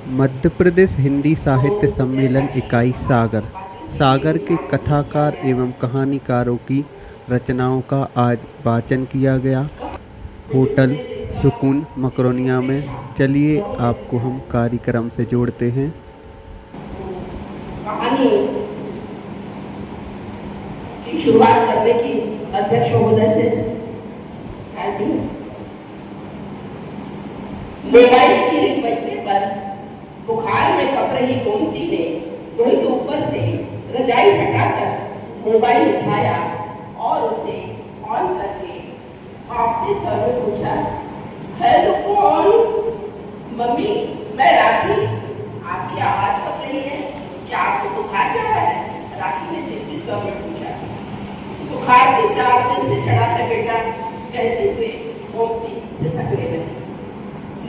मध्य प्रदेश हिंदी साहित्य सम्मेलन इकाई सागर सागर के कथाकार एवं कहानीकारों की रचनाओं का आज वाचन किया गया। होटल सुकून मकरोनिया में। चलिए आपको हम कार्यक्रम से जोड़ते हैं। कहानी की शुरुआत करने की अध्यक्ष महोदय से चाहती हूँ। मोबाइल की रिंग बजने पर बुखार में कप रही गोमती ने लोहे के ऊपर से रजाई हटाकर मोबाइल उठाया और उसे ऑन करके कांपते स्वर में पूछा, हेलो कौन? मम्मी, मैं राखी। आपकी आवाज कब रही है? क्या आपको बुखार चढ़ा है? राखी ने चिंतित स्वर में पूछा। बुखार 4 दिन से चढ़ा है बेटा, कहते हुए गोमती से सकने लगी।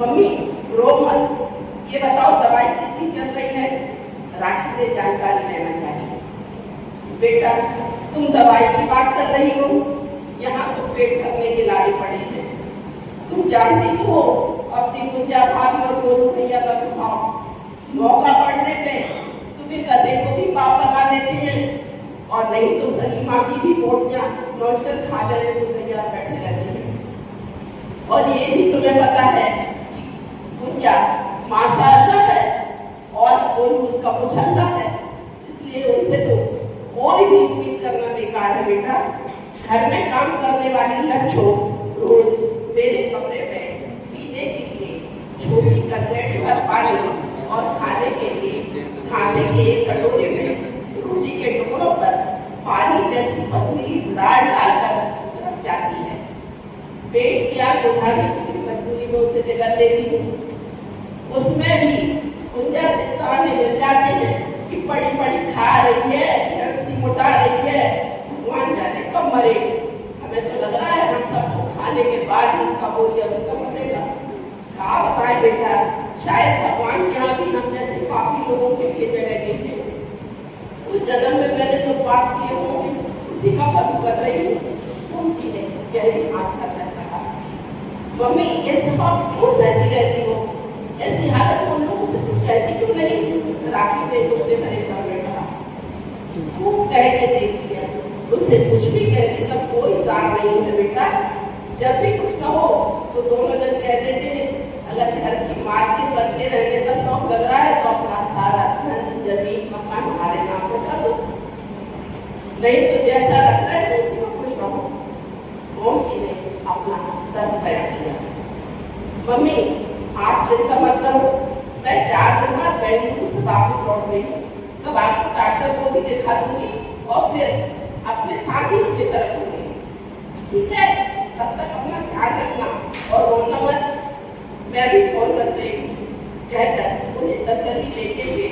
मम्मी रो मत, ये बताओ दवाई किसकी चल रही है? राखी ने जानकारी लेना चाहिए। बेटा तुम दवाई की बात कर रही हो, यहाँ तो पेट भरने के लाले पड़े हैं। तुम जानती तो हो अपनी गुंजा भाभी और गोलू भैया का स्वभाव। मौका पड़ने पे तुम्हें गधे को भी पाप लगा लेते हैं और नहीं तो सलीमा की भी बोटियां नोच कर खा जाने को तैयार बैठे रहते हैं। और ये भी तुम्हें पता है गुंजा माशाअल्लाह है और गोलू उसका मुझल्ला है, इसलिए उनसे तो कोई भी उम्मीद करना बेकार है बेटा। घर में काम करने वाली लच्छो रोज मेरे कमरे में पीने के लिए छोटी कसेट भर पानी और खाने के लिए खांसे के एक कटोरे में रोटी के टुकड़ों पर पानी जैसी पतली दाल डालकर रख जाती है। पेट की आग बुझाने की मजबूरी में उसे जगह लेती हूँ। उसमें भी गुंजा से ताने मिल जाते हैं कि पड़ी पड़ी खा रही है, रस्सी मुटा रही है, भगवान जाने कब मरेगी। हमें तो लग रहा है हम सबको खाने के बाद ही इसका बोली अवस्था बनेगा। क्या बताएं बेटा, शायद भगवान के यहाँ भी हम जैसे पापी लोगों के लिए जगह नहीं है। उस जन्म में मैंने जो पाप किए होंगे उसी का फल कर रही हूँ। उनकी ने गहरी सांस कर कहा, मम्मी ये सब आप क्यों सहती रहती हो? ऐसी हालत में उन लोगों से कुछ कहती क्यों नहीं? राखी ने उससे परेशान में कहा। खूब कह के देख लिया, उससे कुछ भी कहने का कोई सार नहीं है बेटा। जब भी कुछ कहो तो दोनों जन कह देते हैं, अगर घर की मार्केट बच के रहने का शौक लग रहा है तो अपना सारा धन जमीन मकान हमारे नाम पर कर दो, नहीं तो जैसा लगता है उसी में खुश रहो। गोमती ने अपना दर्द बयां किया। मम्मी आप चिंता मत करो, मैं 4 दिन बाद बेंगलुरु से वापस लौट गई। तब आपको डॉक्टर को भी दिखा दूंगी और फिर अपने साथ ही उनके साथ रखूंगी, ठीक है? तब तक अपना ध्यान रखना और रोना मत। मैं भी फोन रख रही हूँ, कहकर उन्हें तसल्ली देते हुए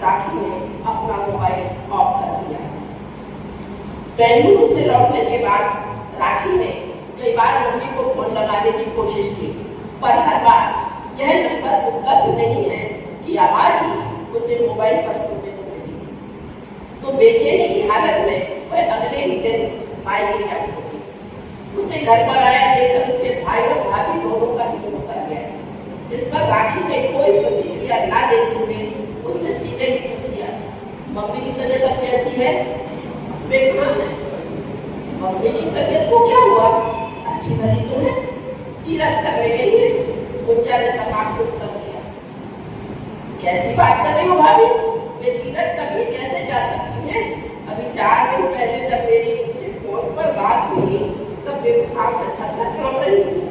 राखी ने अपना मोबाइल ऑफ कर दिया। बेंगलुरु से लौटने के बाद राखी ने कई बार मम्मी को फोन लगाने की कोशिश की, पर हर बार यह नंबर उपलब्ध नहीं है कि आवाज ही उसे मोबाइल पर सुनने को मिली। तो बेचैनी की हालत में वह अगले ही दिन मायके जा पहुंची। उसे घर पर आया देखकर उसके भाई और भाभी दोनों का ही उतर गया। इस पर राखी ने कोई प्रतिक्रिया ना देते हुए उनसे सीधे ही पूछ लिया, मम्मी की तबीयत अब कैसी है? वे कहाँ है? मम्मी की तबीयत को क्या हुआ? अच्छी भली तो है, तीरथ करने गई है। गुंजा ने तमाम को उत्तर दिया। कैसी बात कर रही हो भाभी? वे तीरथ करने कैसे जा सकती हैं? अभी 4 दिन पहले जब मेरी उनसे फोन पर बात हुई तब वे बुखार में थर-थर कांप रही थी।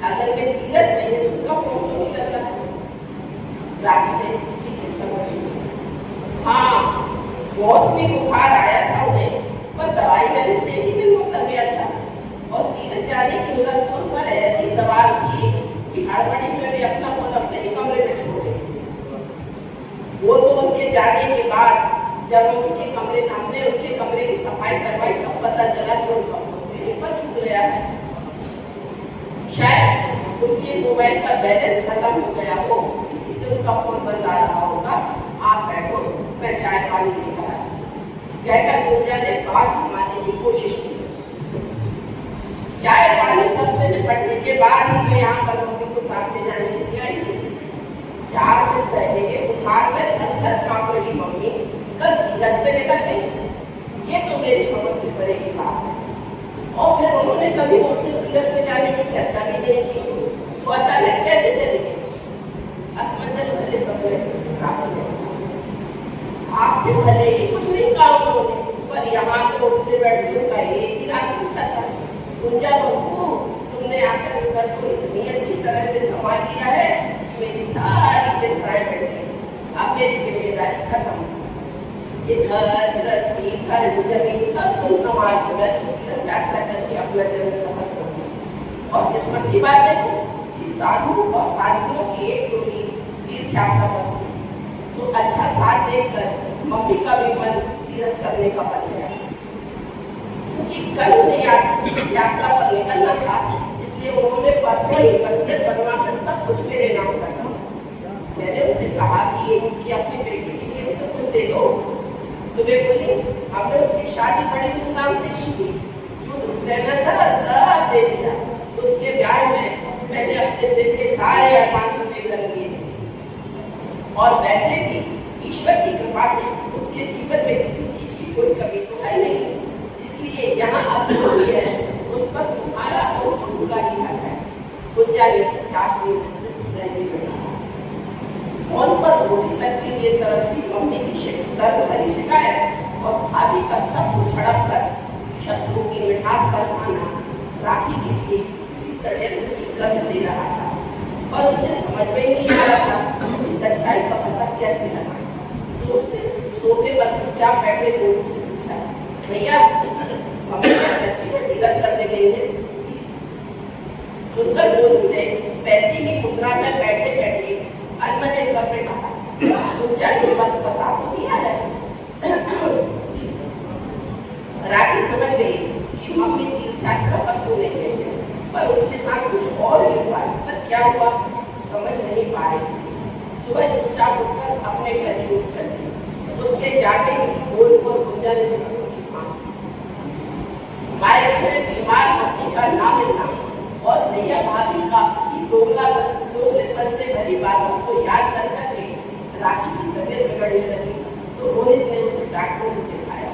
अगर वे तीरथ नहीं है तो उनका फोन तो नहीं लगता। राखी ने ठीक समझ ली। हाँ, मौसमी बुखार आया था उन्हें, पर दवाई लेने से ही दिन उतर गया था और तीरथ जाने की दस्तूर पर ऐसी सवाल की कि हड़बड़ी में भी अपना फोन अपने ही कमरे में छोड़ गए। वो तो उनके जाने के बाद जब हमने उनके कमरे की सफाई करवाई तब पता चला कि उनका फोन मेरे पर छूट गया है। शायद उनके मोबाइल का बैलेंस खत्म हो गया हो, इसी से उनका फोन बंद आ रहा होगा। आप बैठो, मैं चाय पानी लेकर आती हूं, कहकर गुंजा ने बात घुमाने की कोशिश की। चाय पानी सबसे निपटने के बाद ही मैं यहाँ पर मम्मी को साथ ले जाने के लिए आई थी। 4 दिन पहले तरह से संभाल लिया है, मेरी सारी चिंताएं मिट गई। अब मेरी जिम्मेदारी खत्म। ये घर गृहस्थी घर जमीन सब तुम संभाल के मैं तीर्थ यात्रा करके अपना जन्म सफल करूंगी। और किस्मत की बात देखो कि साधु और साधुओं की एक टोली तीर्थ यात्रा पर हुई। तो अच्छा साथ देखकर मम्मी का भी मन तीर्थ करने का बन गया। क्योंकि कल उन्हें यात्रा पर निकलना था, इसलिए उन्होंने परसों ही वसीयत बनवाकर सब कुछ मेरे नाम कर दिया। मैंने उनसे कहा कि अपनी बेटी के लिए तो कुछ दे दो। तो वे बोली हमने उसकी शादी बड़ी धूमधाम से की थी, जो देना था सब दे दिया। उसके ब्याह में मैंने अपने दिल के सारे अरमान पूरे कर लिए थे। और वैसे भी ईश्वर की कृपा से उसके जीवन में किसी चीज की कोई कमी तो है नहीं, इसलिए यहाँ अब जो भी है उस पर तुम्हारा और उनका ही हक है। गुंजा ने 50 मिनट फोन पर रोटी तक के लिए तरसती मम्मी की दर्द भरी शिकायत और भाभी का सब कुछ हड़प कर शत्रु की मिठास बरसाना राखी के लिए किसी षड्यंत्र की गंध दे रहा था। और उसे समझ में ही नहीं आ रहा था कि सच्चाई का पता कैसे लगाएं। सोफे पर चुपचाप बैठे लोगों से पूछा, भैया मम्मी सच्ची में तिलक करने गई है? सुनकर बोल उठे, पैसे की मुद्रा में बैठे बैठे अनमने स्वर में कहा, गुंजा ने सब बता तो दिया है। राखी समझ गई कि मम्मी तीर्थ यात्रा पर तो नहीं गई है, पर उनके साथ कुछ और ही हुआ। पर क्या हुआ समझ नहीं पाए। सुबह चुपचाप उठकर अपने घर की ओर चली। उसके जाते ही बोल पर गुंजा ने सुकून की सांस ली। मायके में बीमार मम्मी का ना मिलना और भैया भाभी का की दोगलेपन से भरी बातों को याद कर करके राखी की तबीयत बिगड़ने लगी। तो रोहित ने उसे डॉक्टर को दिखाया,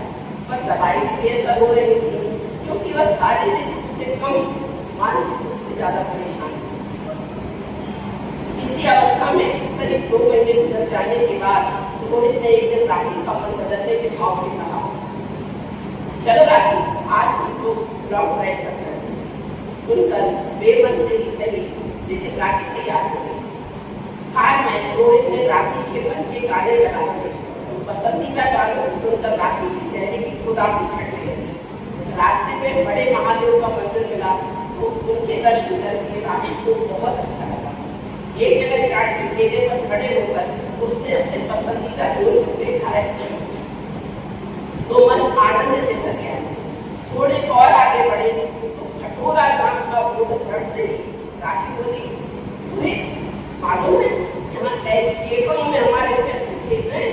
पर दवाई भी बेअसर हो रही थी, क्योंकि वह शारीरिक रूप से कम मानसिक रूप से ज्यादा परेशान थी। इसी अवस्था में करीब 2 महीने गुजर जाने के बाद रोहित ने एक दिन राखी का मन बदलने के भाव से कहा, चलो राखी आज हम लोग लॉन्ग ड्राइव पर चलते। सुनकर बेमन से ही सही स्थिति राखी तैयार हो गई। कार में रोहित ने राखी के मन के गाने लगा दिए। पसंदीदा गानों सुनकर राखी के चेहरे की उदासी छटने लगी। रास्ते में बड़े महादेव का मंदिर मिला तो उनके दर्शन करके राखी को बहुत अच्छा लगा। एक जगह चाट के ठेले पर खड़े होकर उसने अपने पसंदीदा गोलगप्पे खाए तो मन आनंद से भर गया। थोड़े और आगे बढ़े तो खटोरा नाम का बोर्ड पढ़ते ही राखी बोली, मालूम है यहाँ एकड़ों में हमारे खेत हैं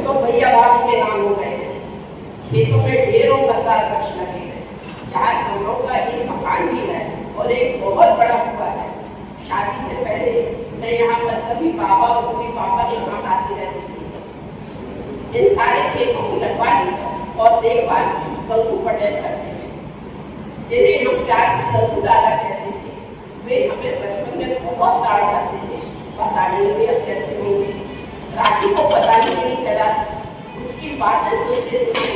तो भैया भाभी के नाम हो गए हैं। खेतों में ढेरों गद्दार वृक्ष लगे हैं। 4 कमरों का एक मकान भी है और एक बहुत बड़ा कुआं है। शादी से पहले मैं यहाँ पर कभी बाबा और कभी पापा के साथ आती रहती थी। इन सारे खेतों की रखवाली और देखभाल गंगू पटेल करते थे, जिन्हें हम प्यार से गंगू दादा कहते थे। वे हमें बचपन में बहुत प्यार करते थे। बताने लगे अब कैसे होंगे। राखी को पता नहीं चला। उसकी बातें सुनते सुनते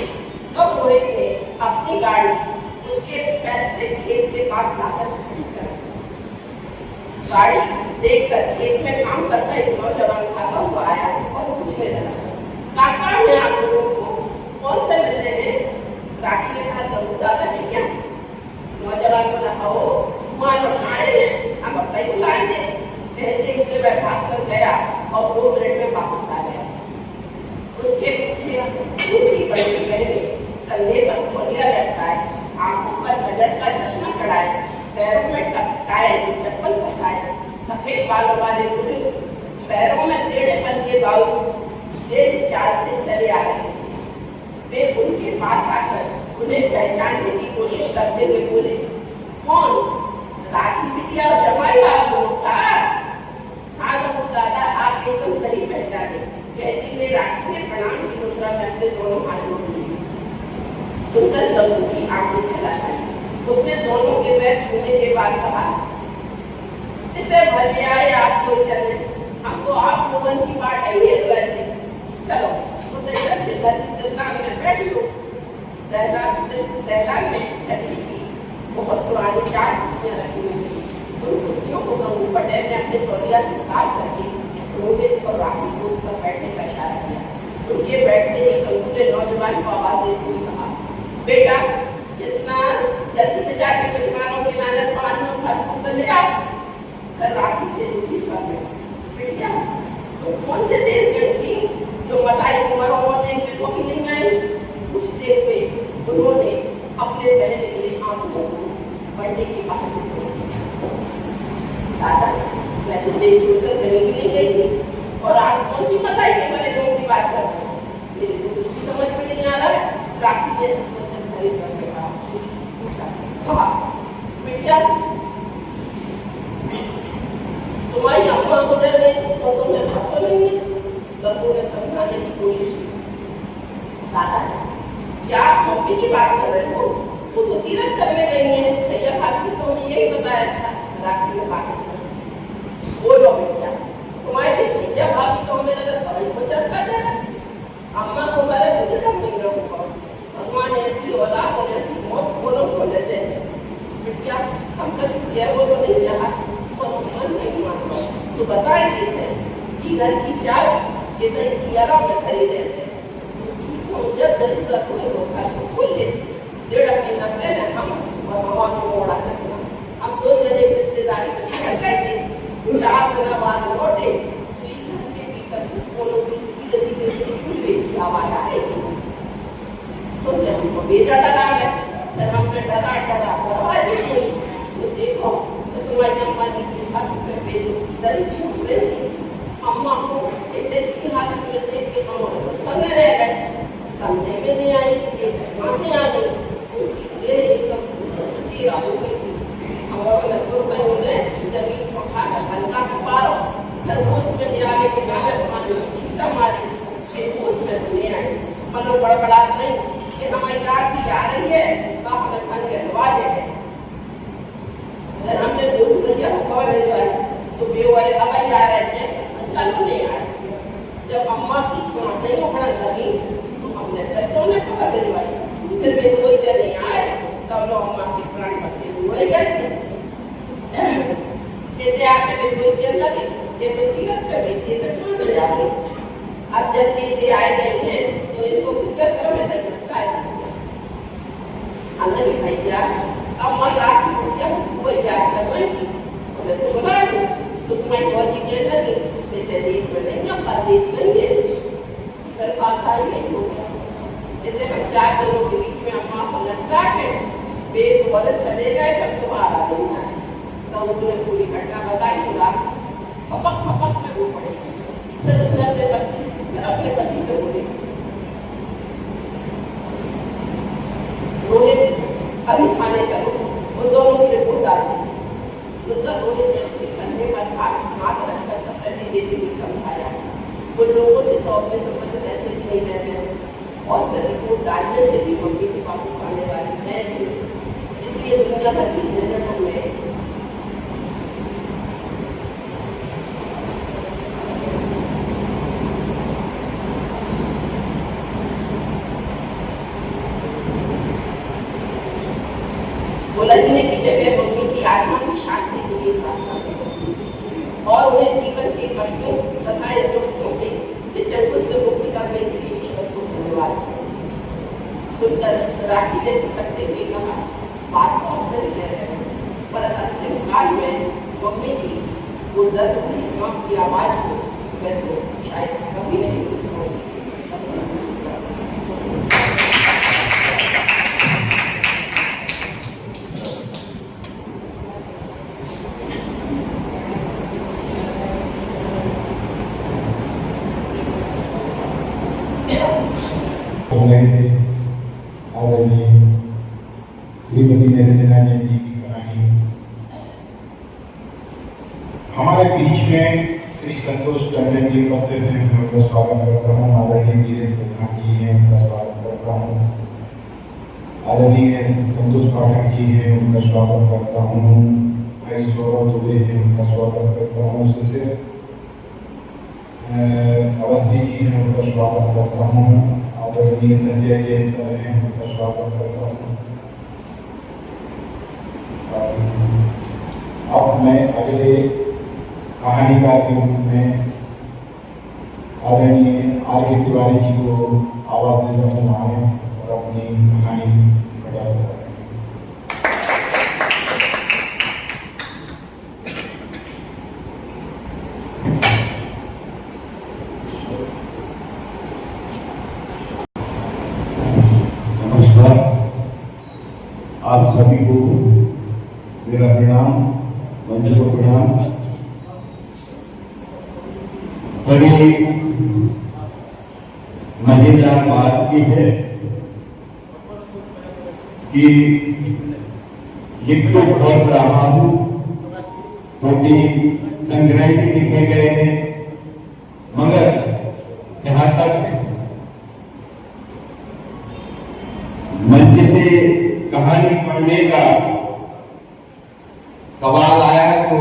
कब रोहित ने अपनी गाड़ी उसके पैतृक खेत के पास लाकर खड़ी कर गाड़ी देखकर खेत में काम करता एक नौजवान भागा हुआ आया और पूछने लगा, काका मैं आप लोगों को कौन से मिलने हैं? राखी ने कहा, गंगू दादा है क्या? नौजवान बोला, आओ मानो खाए हैं, हम अब तक बुलाएंगे। कहते हुए वह भाग कर गया और 2 मिनट में वापस आ गया। उसके पीछे दूसरी बड़ी पहने, कंधे पर खोलिया लटकाए, आंखों पर गजर का चश्मा चढ़ाए, पैरों में टायर की चप्पल फंसाए, सफेद बालों वाले बुजुर्ग पैरों में टेढ़ेपन के बावजूद तेज चाल से चले आ रहे थे। वे उनके पास आकर उन्हें पहचानने की कोशिश करते हुए बोले, कौन? राखी बिटिया और जमाई आप लोग का? हाँ गंगू दादा, आप एकदम सही पहचाने। कहती हुए राखी ने प्रणाम की मुद्रा में अपने दोनों हाथ जोड़ लिए। सुनकर गंगू की आंखें छलक आई। उसने दोनों के पैर छूने के बाद कहा, इतने भले आए आप कोई चले, हम तो आप लोगों की बात ही करते। चलो उधर चलते घर की दलान में बैठ लो। दलान में लकड़ी की बहुत पुरानी 4 कुर्सियां रखी हुई थी। उन कुर्सियों को तौलिया से साफ करके रोहित और राखी को उस पर बैठने का इशारा किया। उनके बैठते ही कंकु ने नौजवान को आवाज देते हुए कहा, बेटा स्नान जल्दी से जाके मेहमानों के लाने पानी और फल फूल ले आओ। फिर राखी से दुखी स्वर में, बेटिया तो कौन से देश गई जो मलाई कुमारों को देख को भी नहीं आई। कुछ देर में उन्होंने अपने बहन के लिए आंसू बढ़ने की बात से पूछी, दादा मैं तो देश छोड़कर कहीं भी नहीं गई थी और आप कौन सी मलाई के बड़े लोगों की बात कर रहे हैं, मेरे को कुछ समझ में नहीं आ रहा है। राखी ने भरी स्वर में कहा, बेटिया तुम्हारी अम्मा गुजर गई तो तुम्हें पता नहीं है। बब्बू ने समझाने की कोशिश की, दादा क्या आप मम्मी की बात कर रहे हो, वो तो तीरथ करने गई है, सैया भाभी तो हमें यही बताया था। राखी ने बात समझ, बोलो बेटिया तुम्हारे भैया भाभी तो हमें लगा समझ को चलता है, अम्मा को मेरे मुझे कब नहीं रहूंगा। भगवान ऐसी औलाद और ऐसी मौत दोनों को लेते हैं। बेटिया हम कुछ किया वो तो नहीं चाहा और मन नहीं मानता, सो बताए देते हैं कि घर की चाबी ये नहीं कियारा में खरीदे थे। जब जरूरत हुए वो घर को खोल लेते, 1.5 महीना पहले हम और हवा को मोड़ा कसना, हम 2 जने रिश्तेदारी के साथ गए, 4 दिन बाद लौटे, सुई घर के भीतर से कोलों की धीरे धीरे से खुलने की आवाज आ रही थी। सोचे हमको बेटा डरा गया, फिर हमने डरा दरवाजे खोली तो देखो तो तुम्हारी अम्मा नीचे फर्श पे बेसुरी छूट रही थी। अम्मा को इतने की हालत में देख के हम तो संगे रह गए, समझे में नहीं आई कि कहाँ से आ गई। ये एकदम तेरा हो गई थी, और लगभग उन्होंने जमीन से उठाकर हल्का में पारो, फिर उसमें ले आगे के गाने पानी छीटा मारी, फिर उसमें नहीं आई। मनो बड़बड़ा नहीं कि हमारी रात जा रही है तो हमें संग नवाजे है। फिर हमने दूर भैया को खबर भिजवाई, सुबह वाले हवाई आ रहे हैं, संचालन नहीं आए। जब अम्मा की सांसें उखड़ने लगी तो हमने फिर से उन्हें खबर भिजवाई, फिर भी कोई जन नहीं आए, तब लोग अम्मा के प्राण बचे हुए गए। कहते आपने भी कोई जन लगे, ये तो तीरथ कर गई थी, तो कहाँ से आ गई। अब जब चीजें आए नहीं है तो इनको फिक्र करो में नहीं लगता है। हमने भी भैया अम्मा राखी को जब कोई याद कर रही थी उन्हें तो बुला लो, सुखमय फौजी कहने लगी बेटे देश में नहीं हम परदेश लेंगे। फिर बात आई नहीं हो गया, जैसे हम 4 दिनों के बीच में अम्मा को लटका के बेट वाले चले गए, तब दोबारा नहीं आए। तब उन्होंने पूरी घटना बताई तो राखी पपक के रो पड़ी। फिर उसने अपने पति से बोले, रोहित अभी थाने चलो, उन दोनों की रिपोर्ट डाली। सुनकर रोहित ने उसके कंधे पर हाथ रखकर तसल्ली देते हुए समझाया, उन लोगों से तो अपने संबंध ऐसे ही नहीं रहते और फिर रिपोर्ट डालने से भी मम्मी के वापस आने वाली है, इसलिए दुनिया भर की झंझटों में उलझने की जगह मम्मी की आत्मा की शांति के लिए प्रार्थना करें और उन्हें जीवन के कष्टों तथा दुष्टों से विचलन से मुक्ति करने के लिए ईश्वर को धन्यवाद। सुनकर राखी ने सिसकते हुए कहा, बात बहुत सही कह रहे हैं, पर अंतिम काल में मम्मी की वो दर्द भरी मां की आवाज को मैं तो शायद कभी नहीं भूल पाऊंगी। आदरणीय श्रीमती नरेंद्र जी की कहानी। हमारे बीच में श्री संतोष टंडन जी उपस्थित हैं, मैं उनका स्वागत करता हूँ। आदरणीय वीरेंद्र प्रधान जी हैं, उनका स्वागत करता हूँ। आदरणीय संतोष पाठक जी हैं, उनका स्वागत करता हूँ। भाई सौरभ दुबे हैं, उनका स्वागत करता हूँ। शिशिर अवस्थी जी हैं, उनका स्वागत करता हूँ। आदरणीय संजय जैन सर हैं, उनका स्वागत करता हूँ। अब मैं अगले कहानीकार के रूप में आदरणीय R.K. तिवारी जी को आवाज देता हूँ आए और अपनी कहानी बता रहे हैं। नमस्कार, आप सभी को मेरा प्रणाम, मंदिर को प्रणाम। बड़ी मजेदार बात की है कि लिख तो बहुत रहा हूं, छोटी संग्रह भी लिखे गए हैं, मगर जहां तक मंच से कहानी पढ़ने का सवाल आया तो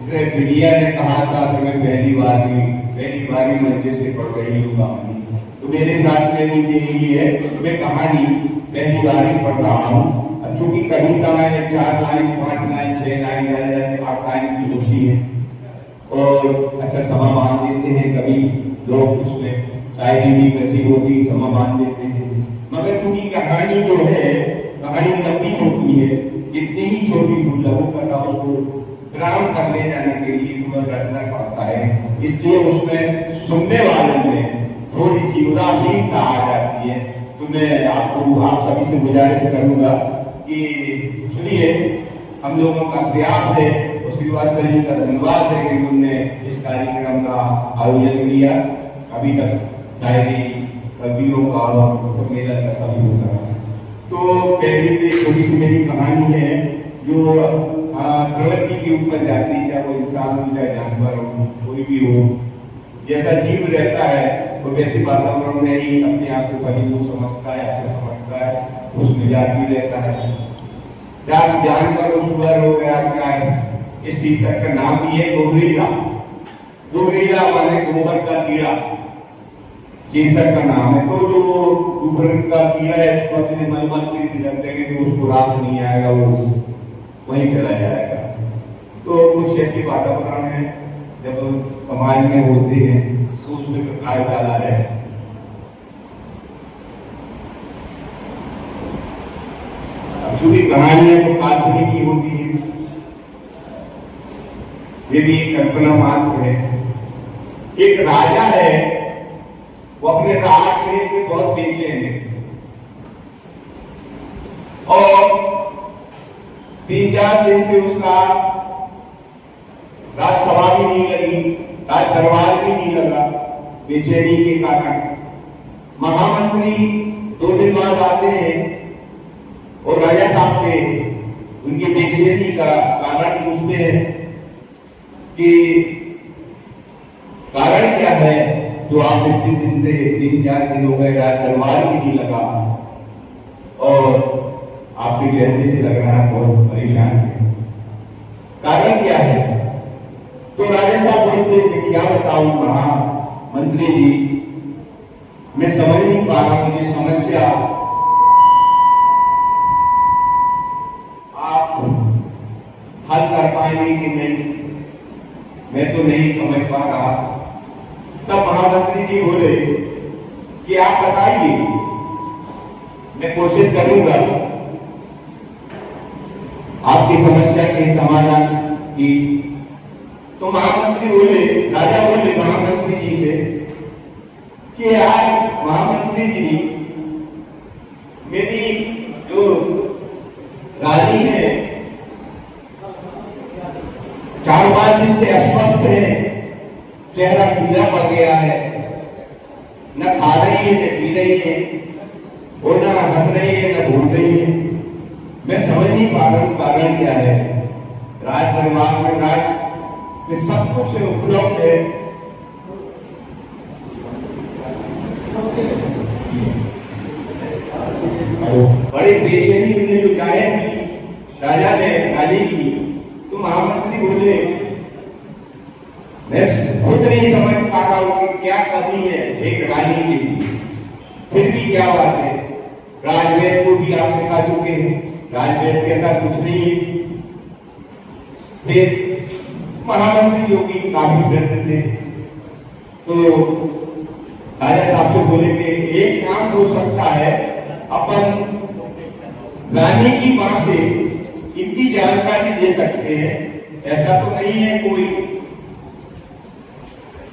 जिसे मीडिया ने कहा था कि मैं पहली बार ही मंच से पढ़ रही हूँ कहानी, तो मेरे साथ में नीचे यही है कि मैं कहानी पहली बार ही पढ़ रहा हूँ। चूंकि कविताएं 4 लाइन 5 लाइन 6 लाइन 8 लाइन की होती है और अच्छा समा बांध देते हैं, कभी लोग उसमें शायरी भी कसी होती समा बांध देते हैं, मगर चूंकि कहानी जो है कहानी लंबी होती है, जितनी ही छोटी हो लघु कथा उसको ग्राम कर ले जाने के लिए तुम्हें रचना पड़ता है, इसलिए उसमें सुनने वाले में थोड़ी सी उदासीनता आ जाती है। तो मैं आप सभी से गुजारिश करूंगा कि सुनिए, हम लोगों का प्रयास है और श्रीवास्तव जी का धन्यवाद है कि उन्होंने इस कार्यक्रम का आयोजन किया। अभी तक शायरी कवियों का और सम्मेलन का सभी होता है। तो पहली भी छोटी सी मेरी कहानी है जो प्रवृत्ति के ऊपर जाती है, चाहे वो इंसान हो चाहे जानवर हो कोई भी हो, जैसा जीव रहता है वो वैसे वातावरण में ही अपने आप को परिपूर्ण समझता है, अच्छा समझता है, उस मिजाज भी रहता है। चाहे जानवर हो, सुअर हो गया, चाहे इस शीर्षक का नाम भी है गोबरीला। गोबरीला माने गोबर का कीड़ा शीर्षक का नाम है। तो जो गोबर का कीड़ा है उसको अपने मलमल पे रख देंगे तो उसको रास नहीं आएगा, वो वहीं चला जाएगा। तो कुछ ऐसी वातावरण है जब समाज में होते हैं तो उसमें प्रकाश डाला है। चूंकि कहानियां तो काल्पनिक ही होती है, ये भी एक कल्पना मात्र है। एक राजा है, वो अपने राज में बहुत बेचैन है और 3-4 दिन से उसका राजसभा भी नहीं लगी, राज दरबार भी नहीं लगा बेचैनी के कारण। महामंत्री 2 दिन बाद आते हैं और राजा साहब से उनकी बेचैनी का कारण पूछते हैं कि कारण क्या है जो आप इतने दिन से 3-4 दिन हो गए राज दरबार भी नहीं लगा और आपके चेहरे से लग रहा है बहुत परेशान है, कारण क्या है? तो राजा साहब बोलते हैं क्या बताऊं महामंत्री जी, मैं समझ नहीं पा रहा हूं ये समस्या आप हल कर पाएंगे कि नहीं, मैं तो नहीं समझ पा रहा। तब महामंत्री जी बोले कि आप बताइए, मैं कोशिश करूंगा आपकी समस्या के समाधान की। तो महामंत्री बोले, राजा बोले महामंत्री जी से कि आज महामंत्री जी मेरी जो रानी है 4-5 दिन से अस्वस्थ है, चेहरा पीला पड़ गया है, न खा रही है न पी रही है और न हंस रही है न बोल रही है। मैं समझ नहीं पा रहा हूं कारण क्या है। राज दरबार में राज में सब कुछ उपलब्ध है, बड़ी बेचैनी में जो जाहिर की राजा ने रानी की। तो महामंत्री बोले मैं खुद नहीं समझ पा रहा हूं कि क्या कमी है एक रानी के लिए, फिर भी क्या बात है। राजवेद को भी आप दिखा चुके हैं, राजवेद कहता कुछ नहीं है। फिर महामंत्री जो कि काफी वृद्ध थे, तो राजा साहब से बोले कि एक काम हो सकता है, अपन रानी की मां से इनकी जानकारी ले सकते हैं। ऐसा तो नहीं है कोई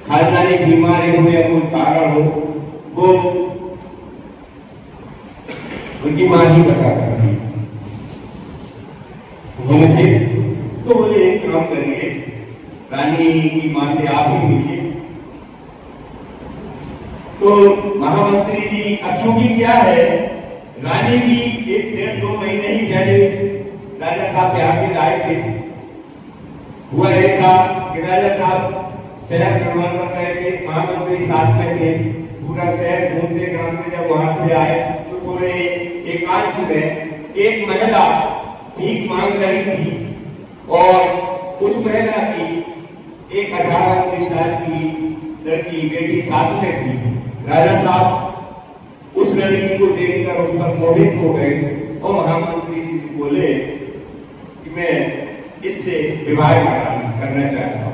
खानदानी बीमारी हो या कोई कारण हो, वो उनकी मां ही बता सकती है। तो बोले एक काम करिए, रानी की मां से आप ही मिलिए। तो महामंत्री जी, अच्छों की क्या है, रानी भी 1-1.5-2 महीने ही पहले राजा साहब यहाँ के आए थे। हुआ यह था कि राजा साहब शहर भ्रमण पर गए थे, महामंत्री साथ में थे, पूरा शहर घूमते घामते जब वहां से आए तो थोड़े एकांत में एक महिला भीख मांग रही थी और उस महिला की एक 18-19 साल की लड़की बेटी साथ में थी। राजा साहब उस लड़की को देखकर उस पर मोहित हो गए और महामंत्री जी बोले कि मैं इससे विवाह करना चाहता हूँ।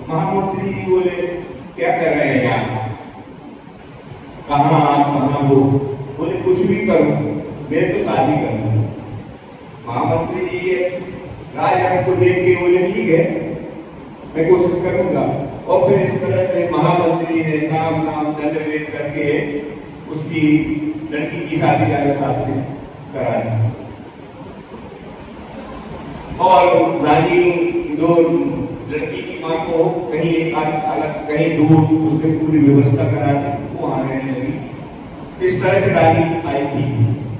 महामंत्री जी बोले क्या कर रहे हैं यहाँ, कहाँ आप कहाँ हो? बोले कुछ भी करूँ, मेरे तो शादी करनी है। महामंत्री जी राजा को देख के बोले ठीक है, मैं कोशिश करूंगा। और फिर इस तरह से महामंत्री ने साम नाम दंड भेद करके उसकी लड़की की शादी राजा साहब से करा दी। और रानी दो लड़की की मां को कहीं एक अलग कहीं दूर उसने पूरी व्यवस्था करा दी, वो वहां रहने लगी। इस तरह से रानी आई थी,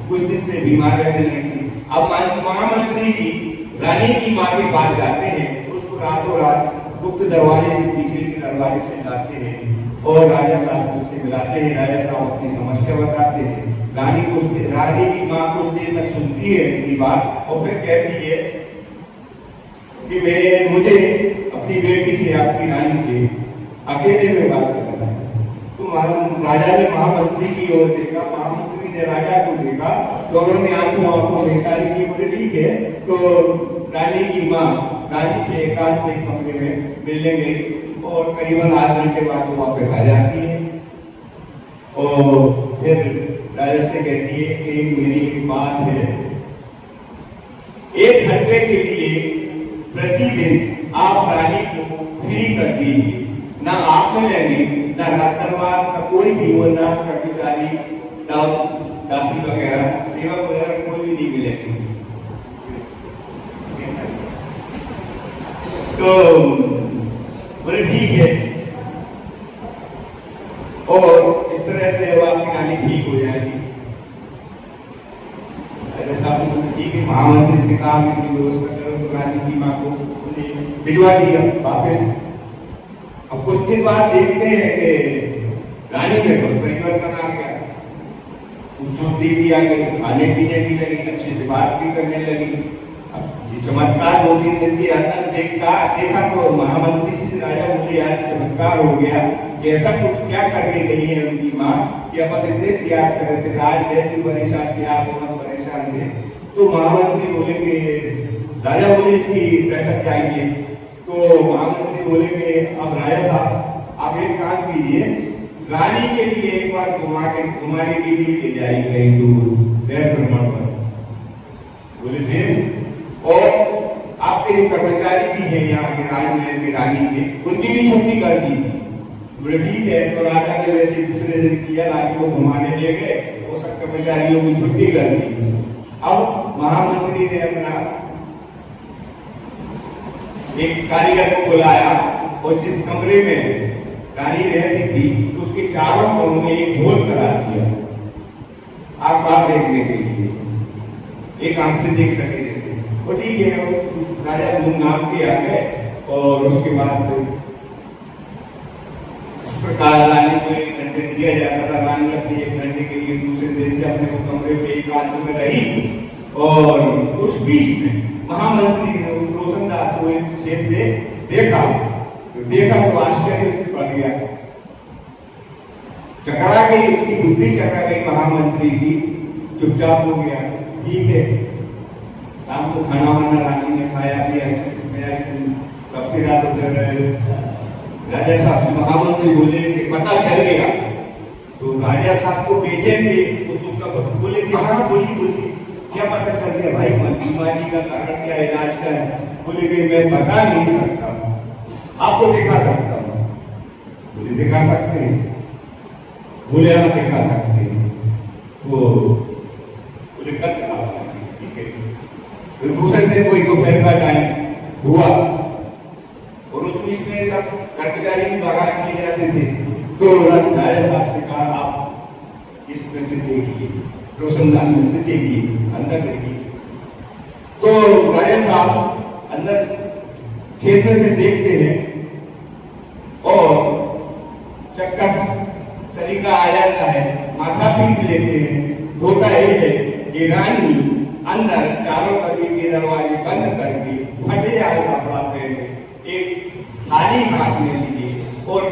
कुछ दिन से बीमार रहने लगी। अब महामंत्री जी रानी की मां के पास जाते हैं, उसको रातों रात गुप्त दरवाजे से पीछे के दरवाजे से लाते हैं और राजा साहब से मिलाते हैं। राजा साहब अपनी समस्या बताते हैं। रानी की मां कुछ देर तक सुनती है उनकी बात और फिर कहती है कि मुझे अपनी बेटी से, अपनी रानी से अकेले में बात करना है। तो राजा ने महामंत्री की ओर देखा, महामंत्री ने राजा को देखा, दोनों ने आंखों में इशारे किए, बोले ठीक है। तो रानी की मां रानी से एकांत एक कमरे में मिलने गई और करीबन 8 घंटे बाद वो वापस आ जाती है और फिर राजा से कहती है कि मेरी एक बात है, 1 घंटे के लिए प्रतिदिन आप रानी को फ्री कर दीजिए, ना आप में लेंगे ना रात्रवार का कोई भी वनदास कर्मचारी दासी वगैरह सेवक वगैरह कोई भी नहीं मिलेगी। तो बोले ठीक है। और इस तरह से आपकी रानी ठीक हो जाएगी। ऐसा साहब ठीक है, महामंत्री से कहा कि व्यवस्था करो, तो रानी की मां को भिजवा दिया वापस। अब कुछ दिन बाद देखते हैं कि रानी में बहुत परिवर्तन आ गया, खूबसूरती भी आ गई, खाने पीने भी लगी, अच्छे से बात भी करने लगी। अब ये चमत्कार 2-3 दिन के अंदर देखा तो महामंत्री से राजा बोले यार चमत्कार हो गया, ऐसा कुछ क्या करके गई है उनकी माँ कि अपन इतने प्रयास कर रहे थे, राज भी परेशान थे, आप परेशान थे। तो महामंत्री बोले कि राजा बोले इसकी दस्तक चाहिए। तो महामंत्री बोले कि अब राजा साहब आप एक काम कीजिए, रानी के लिए एक बार घुमाने के लिए ले जाइए कहीं दूर शहर भ्रमण पर। बोले फिर और आपके कर्मचारी भी हैं यहाँ के राजमहल में रानी के, उनकी भी छुट्टी कर दी। बोले ठीक है। तो राजा ने वैसे दूसरे दिन किया, रानी को घुमाने ले गए, वो सब कर्मचारियों की छुट्टी कर दी। अब महामंत्री ने अपना एक कारीगर को बुलाया और जिस कमरे में रानी रहती थी उसके चारों कोनों में एक होल करा दिया, आप बात देखने के लिए, एक आंख से देख सके जैसे। वो ठीक है, राजा धूमधाम के आ गए और उसके बाद इस प्रकार रानी को 1 घंटे दिया जाता था। रानी अपने 1 घंटे के लिए दूसरे देश से अपने कमरे में एकांत में रही और उस बीच में महामंत्री ने उस रोशनदास को एक छेद से देखा तो आश्चर्य पड़ गया, चकरा गई उसकी बुद्धि, चकरा गई महामंत्री की, चुपचाप हो गया। ठीक है, शाम को खाना वाना रानी ने खाया पिया, सबके साथ उतर रहे। राजा साहब से महामंत्री बोले कि पता चल गया, तो राजा साहब को बेचैन थे, उत्सुकता बोले कि हाँ बोलिए बोलिए, क्या पता चल गया भाई, बीमारी का कारण क्या, इलाज क्या है? बोले कि मैं बता नहीं सकता, आपको दिखा सकता हूँ। बोले दिखा सकते हैं? बोले हाँ दिखा सकते हैं। वो बोले कल दिखा, ठीक है। फिर दूसरे दिन कोई दोपहर का टाइम हुआ और उस बीच में सब कर्मचारी भी भगा किए जाते थे, तो राजा साहब से कहा आप इसमें से देखिए, रोशनदान में से देखिए, अंदर देखिए। तो राजा साहब अंदर छेद में से देखते हैं और चक्कर सलीका आ जाता है, माथा पीट लेते हैं। होता यह है कि रानी अंदर चारों तरफ के दरवाजे बंद करके फटे आए कपड़ा पहने एक थाली हाथ में लिए और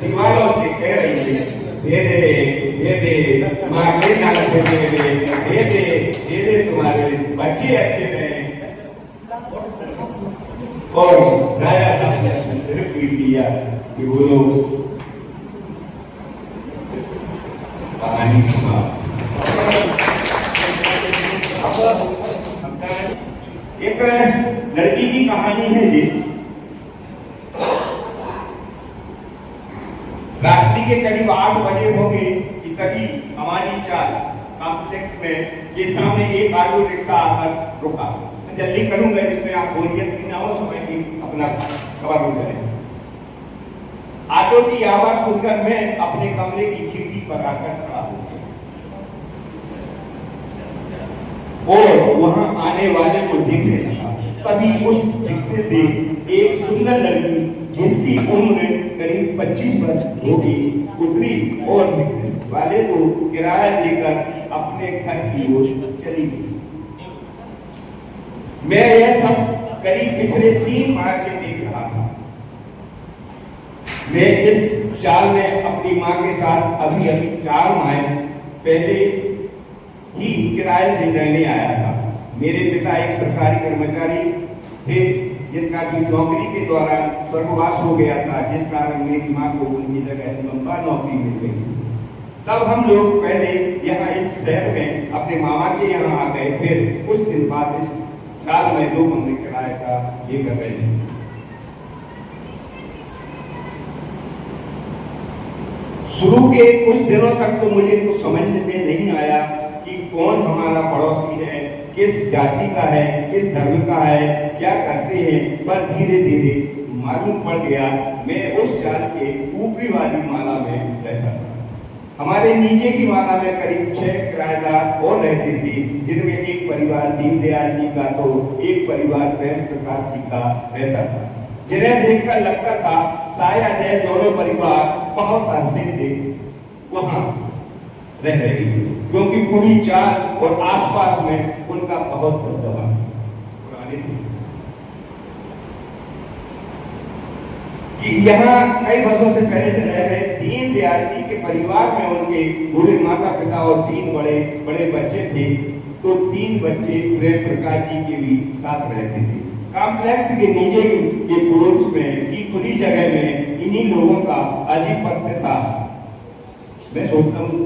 दीवारों से कह रही है, दे दे माँ के नाम से दे दे तुम्हारे बच्चे अच्छे रहे। और राजा साहब ने सिर्फ पीट दिया कि वो लोग कहानी सुना। एक लड़की की कहानी है जी। रात्रि के करीब 8 बजे होंगे कि तभी हमारी चाल कॉम्प्लेक्स में ये सामने एक ऑटो रिक्शा आकर रुका। मैं जल्दी करूंगा जिसमें आप बोरियत भी ना हो, समय की अपना कवर हो जाए। ऑटो की आवाज सुनकर मैं अपने कमरे की खिड़की पर आकर खड़ा हो गया और वहां आने वाले को देखने लगा। तभी उस रिक्शे से एक सुंदर लड़की जिसकी उम्र करीब 25 वर्ष होगी उतरी और वाले को किराया देकर अपने घर की ओर चली गई। मैं यह सब करीब पिछले 3 माह से देख रहा था। मैं इस चाल में अपनी मां के साथ अभी 4 माह पहले ही किराए से रहने आया था। मेरे पिता एक सरकारी कर्मचारी थे जिनका भी नौकरी के दौरान स्वर्गवास हो गया था, जिस कारण मेरी मां को उनकी जगह लंबा नौकरी मिल गई। तब हम लोग पहले यहाँ इस शहर में अपने मामा के यहाँ आ गए। फिर कुछ दिन बाद इस साल में 2 कमरे किराए का ये कर रहे हैं। शुरू के कुछ दिनों तक तो मुझे कुछ समझ में नहीं आया कि कौन हमारा पड़ोसी है, किस जाति का है, किस धर्म का है, क्या करते हैं। पर धीरे धीरे मालूम पड़ गया मैं उस चाल के ऊपरी वाली माला में रहता था। हमारे नीचे की माला में करीब 6 किराएदार और रहते थे, जिनमें एक परिवार दीनदयाल जी का तो एक परिवार प्रेम प्रकाश जी का रहता था, जिन्हें देखकर लगता था शायद यह दोनों परिवार बहुत अरसे से वहां रह रहे हैं, क्योंकि पूरी चाल और आसपास में उनका बहुत दबदबा पुराने कि यहाँ कई वर्षों से पहले से रह रहे दीनदयाल जी के परिवार में उनके बूढ़े माता पिता और 3 बड़े बड़े बच्चे थे। तो 3 बच्चे प्रेम प्रकाश जी के भी साथ रहते थे। कॉम्प्लेक्स के नीचे के फ्लोर्स में की खुली जगह में इन्हीं लोगों का आधिपत्य था। मैं सोचता हूँ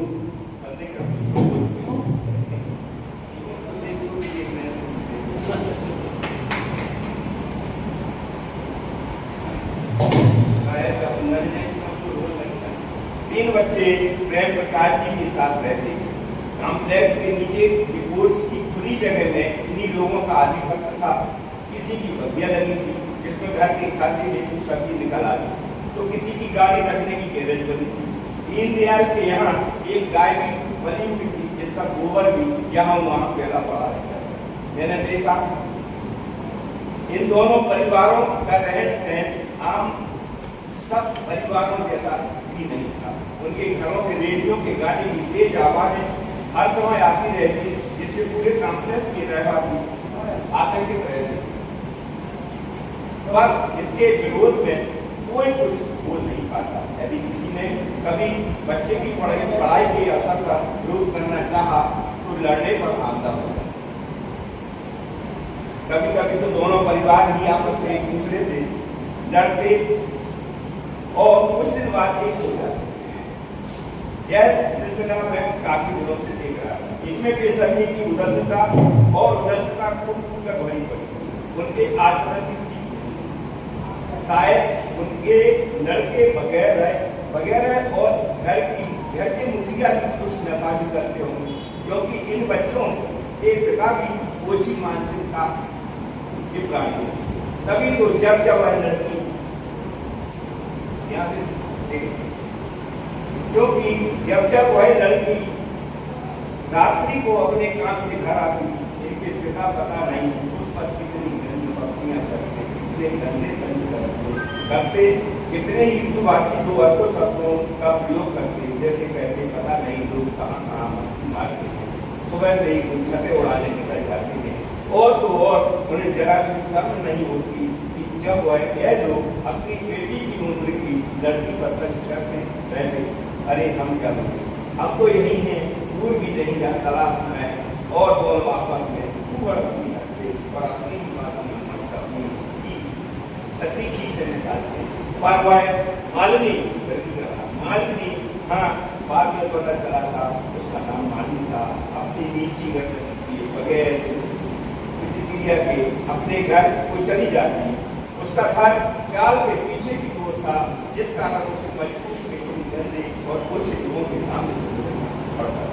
तीन बच्चे प्रेम प्रकाश जी के साथ रहते हैं। कॉम्प्लेक्स के नीचे की खुली जगह में इन्हीं लोगों का आधिपत्य था। किसी की बगिया लगी थी जिसमें घर के खर्चे हेतु सब्जी निकल आई, तो किसी की गाड़ी रखने की गैरेज बनी थी। दीनदयाल के यहाँ एक गाय भी बनी हुई थी जिसका गोबर भी यहाँ वहाँ फैला पड़ा रहता है। मैंने देखा इन दोनों परिवारों का रहन सहन आम सब परिवारों जैसा भी नहीं था। उनके घरों से रेडियो की गाड़ी की तेज आवाजें हर समय आती रहती, जिससे पूरे कॉम्प्लेक्स के रहवासी आतंकित रहते। पर इसके विरोध में कोई कुछ बोल नहीं पाता। यदि किसी ने कभी बच्चे की पढ़ाई के अवसर का विरोध करना चाहा तो लड़ने पर आमदा होगा। कभी कभी तो दोनों परिवार ही आपस में एक दूसरे से लड़ते और कुछ दिन बाद एक हो जाते। यह सिलसिला मैं काफी दिनों से देख रहा हूँ। इनमें बेशर्मी की उदंडता और उदंडता कूट कर भरी पड़ी। उनके आचरण भी ठीक है। शायद उनके लड़के वगैरह और घर के मुखिया भी कुछ नशा भी करते होंगे, क्योंकि इन बच्चों के पिता भी ओछी मानसिकता के प्राणी है। तभी तो जब वह लड़की यहाँ से देखिए, क्योंकि जब वह लड़की रात्रि को अपने काम से घर आती, इनके पिता पता नहीं उस पर कितनी गंदी पत्तियां कसते, कितने गंदे करते, कितने ही दुभाषी दो अर्थों शब्दों का प्रयोग करते, जैसे कहते पता नहीं लोग कहाँ मस्ती मारते हैं। सुबह से ही कुछ छठे उड़ाने निकल जाते हैं, और तो और उन्हें जरा भी शर्म नहीं होती कि जब यह लोग अपनी बेटी की उम्र की लड़की पर करते रहते। अरे हम क्या बोले, हमको यही है, दूर भी नहीं जा तलाश में है, और दोनों आपस में खूब हंसी हंसते और अपनी मस्त अपनी तीखी से निकालते। पर वह मालिनी हाँ, बाद में पता चला था उसका नाम मालिनी था। अपनी नीची गति के बगैर प्रतिक्रिया के अपने घर को चली जाती। उसका घर चाल के पीछे की ओर था, जिस कारण उसे मजबूत गंदे और कुछ लोगों के सामने पड़ता।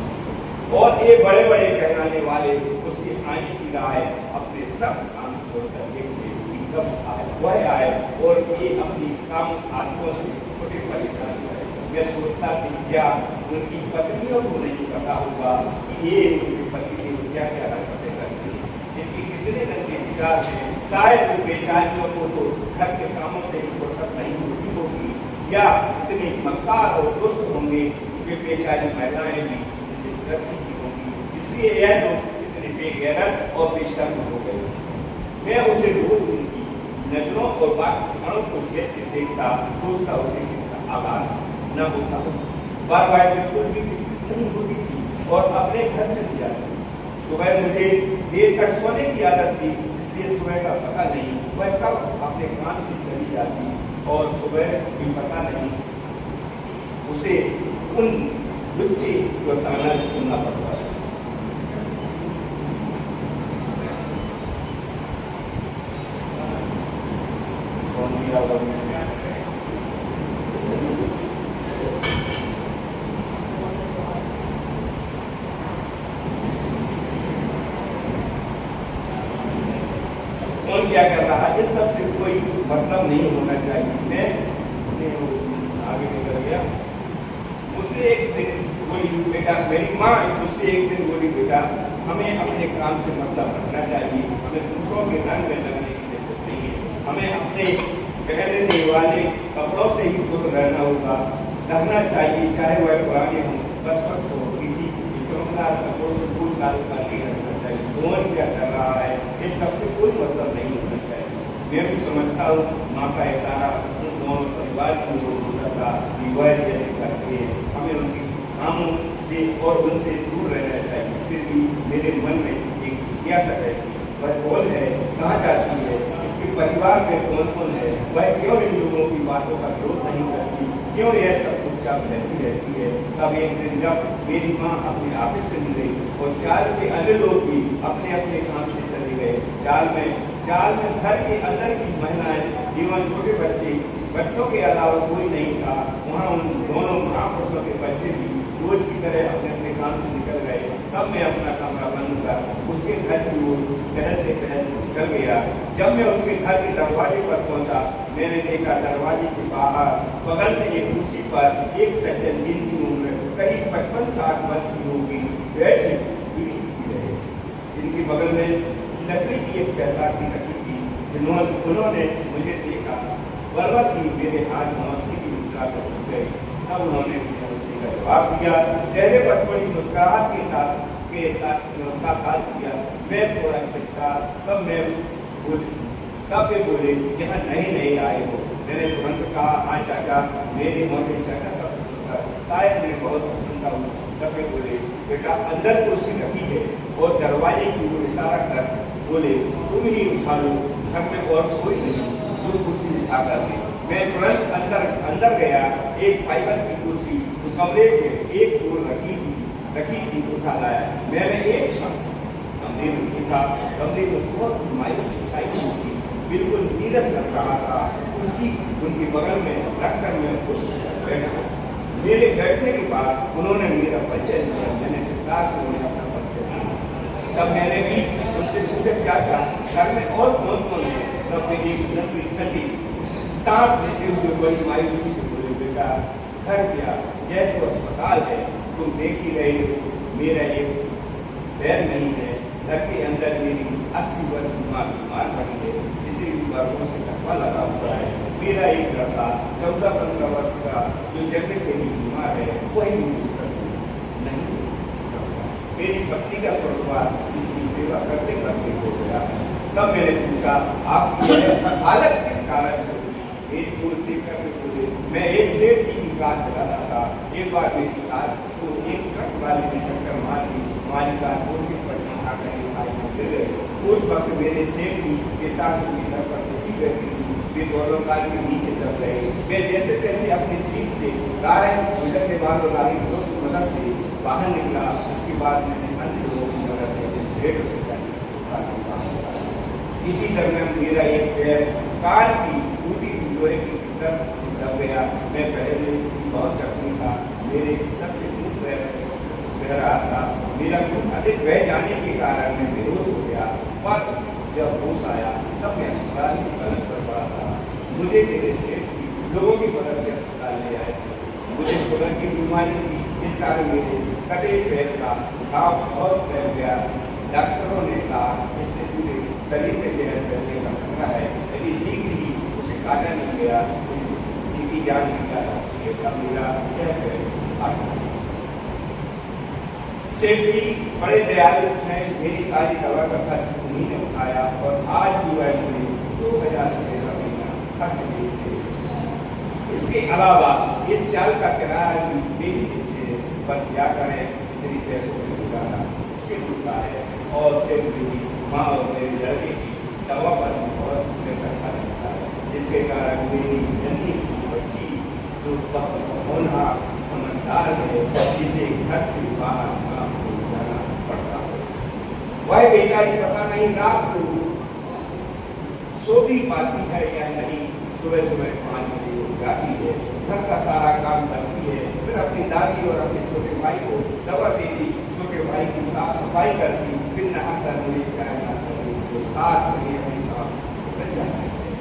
और ये बड़े कहलाने वाले उसके आने की राय अपने सब काम छोड़कर देखते कि कब आए वह आए और ये अपनी काम आदतों से उसे परेशान करे। मैं सोचता कि क्या उनकी पत्नियों को नहीं पता होगा कि ये उनके पति के क्या हरकतें करती हैं, इनकी कितने गंदे विचार हैं। शायद उन बेचारियों को तो घर के कामों से ही फुर्सत नहीं होती होगी, या इतनी मक्कार और दुष्ट होंगे कि बेचारी महिलाएं भी इसे करती ही होंगी, इसलिए यह लोग इतने बेगैरत और बेशर्म हो गए। मैं उसे रोज उनकी नजरों और बातों को झेलते देखता, सोचता उसे कितना आभार न होता। बार बिल्कुल भी विकसित नहीं होती थी और अपने घर चली जाती। सुबह मुझे देर तक सोने की आदत थी, इसलिए सुबह का पता नहीं वह कब अपने काम से चली जाती, और सुबह भी पता नहीं उसे उन बच्चे को ताना सुनना पड़ता है। कौन क्या कर रहा है, इस सब से कोई मतलब नहीं होना चाहिए। मैं आगे निकल गया। मुझसे एक दिन बोली बेटा, मेरी माँ मुझसे एक दिन बोली बेटा, हमें अपने काम से मतलब रखना चाहिए, हमें दूसरों के रंग में लगने की जरूरत नहीं है, हमें अपने पहनने वाले कपड़ों से ही खुश रहना होगा, रहना चाहिए, चाहे वह पुराने हों बस स्वच्छ हो, किसी चमकदार कपड़ों से 2 साल का नहीं रखना चाहिए। कौन क्या कर रहा है, इस सबसे कोई मतलब नहीं होना चाहिए। मैं भी समझता हूँ माँ का इशारा उन दोनों परिवार की ओर होता था कि वह जैसे करते हैं हमें उनके कामों से और उनसे दूर रहना चाहिए। फिर भी मेरे मन में एक जिज्ञासा रहती, वह कौन है, कहाँ जाती है, इसके परिवार में कौन कौन है, वह क्यों इन लोगों की बातों का विरोध नहीं करती, क्यों यह सब चुपचाप रहती है। तब एक दिन जब मेरी माँ अपने ऑफिस चली गई और चार के अन्य लोग भी अपने अपने काम से चले गए, चाल में घर के अंदर की महिलाएं एवं छोटे बच्चों के अलावा कोई नहीं था। वहाँ उन दोनों महापुरुषों के बच्चे भी रोज की तरह अपने अपने काम से निकल गए। तब मैं अपना कमरा बंद कर उसके घर की ओर टहलते निकल गया। जब मैं उसके घर के दरवाजे पर पहुंचा, मैंने देखा दरवाजे के बाहर बगल से एक कुर्सी पर एक सज्जन जिनकी उम्र करीब 55-60 वर्ष की होगी बैठे बीड़ी पी रहे, जिनके बगल में लकड़ी की एक बैसाखी रखी थी। उन्होंने मुझे देखा, बरबस ही मेरे हाथ नमस्ते की मुद्रा कर गए। तब उन्होंने नमस्ते का जवाब दिया, चेहरे पर थोड़ी मुस्कुराहट के साथ किया। मैं थोड़ा चिपका, तब वे बोले यहाँ नए आए हो। मैंने तुरंत कहा हाँ चाचा। मेरे मोटे चाचा शब्द सुनकर शायद मैं बहुत प्रसन्नता हूँ। तब वे बोले बेटा अंदर कुर्सी रखी है, और दरवाजे की ओर इशारा कर बोले तुम ही उठा लो, घर में और कोई नहीं, जो कुर्सी आकर में मैं तुरंत अंदर गया। एक फाइबर की कुर्सी तो कमरे में एक ओर रखी थी उठा लाया। मैंने एक क्षण कमरे में देखा। कमरे में बहुत मायूस छाई थी, बिल्कुल नीरस लग रहा था। कुर्सी उनके बगल में रखकर मैं उस बैठा। मेरे बैठने के बाद उन्होंने मेरा परिचय दिया। मैंने विस्तार से उन्हें अपना परिचय दिया। तब मैंने भी उनसे पूछा, चाचा घर में और कौन कौन है? तब मैं एक लंबी ठंडी सांस लेते हुए बड़ी मायूसी से बोले, बेटा घर क्या, यह तो अस्पताल है, तुम देख ही रहे हो, मेरा एक पैर नहीं है। घर के अंदर मेरी 80 वर्ष की माँ बीमार पड़ी है, जिसे वर्षों से धक्का लगा हुआ है। मेरा एक लड़का 14-15 वर्ष का जो जन्म से ही बीमार है, वही बिस्तर से नहीं सकता। मेरी पत्नी का स्वर्गवास इसकी सेवा करते करते हो गया। तब मैंने पूछा, आपकी हालत किस कारण से हुई? मेरी ओर देखकर बोले, मैं एक सेठ की कार चला रहा था। एक बार मेरी कार को एक ट्रक वाले ने टक्कर मार दी। हमारी कार रोड के पट्टी खाकर गिर गए। उस वक्त मेरे सेठ के साथ मेरा पत्नी बैठी थी। वे दोनों कार के नीचे दब गए। मैं जैसे तैसे अपनी सीट से राह गुजरने वालों राहगीरों की मदद से बाहर निकला। इसके बाद मैंने अन्य लोगों की मदद से अपने सेठ से इसी तरह मेरा एक पैर कार की टूटी लोहे की तरफ दब गया। मैं पहले बहुत जख्मी था। मेरे सर से खून बह रहा था। मेरा खून अधिक बह जाने के कारण मैं बेहोश हो गया। पर जब होश आया तब मैं अस्पताल की पलंग पर पड़ा था। मुझे मेरे सेठ लोगों की मदद से अस्पताल ले आए। मुझे शुगर की बीमारी थी, इस कारण मेरे कटे पैर का घाव बहुत फैल गया। डॉक्टरों ने कहा, इससे पूरे शरीर में जहर फैलने का खतरा है। यदि शीघ्र ही उसे काटा नहीं गया तो इसकी जान नहीं जा सकती है। तब मेरा सेठ जी बड़े दयालु हैं। मेरी सारी दवा का खर्च उन्हीं ने उठाया और आज भी वह मुझे 2000 रुपये का महीना खर्च देते हैं। इसके अलावा इस चाल का किराया भी दे ही देते हैं, पर क्या करें, इतनी पैसों में गुजारा इसके जुटता है। और फिर मेरी माँ और मेरे लड़के की दवा पर बहुत पैसा खर्च होता है, जिसके कारण मेरी नन्ही सी बच्ची जो बहुत होनहार समझदार है, जिसे घर से बाहर जाना पड़ता है, वह बेचारी पता नहीं रात को सो भी पाती है या नहीं। सुबह सुबह 5 बजे जाती है, घर का सारा काम करती है, फिर अपनी दादी और अपने छोटे भाई को दवा देती, छोटे भाई की साफ सफाई करती, फिर नहाकर मुझे चाय नाश्ता देती। तो 7 बजे अपनी काम कर जाती है।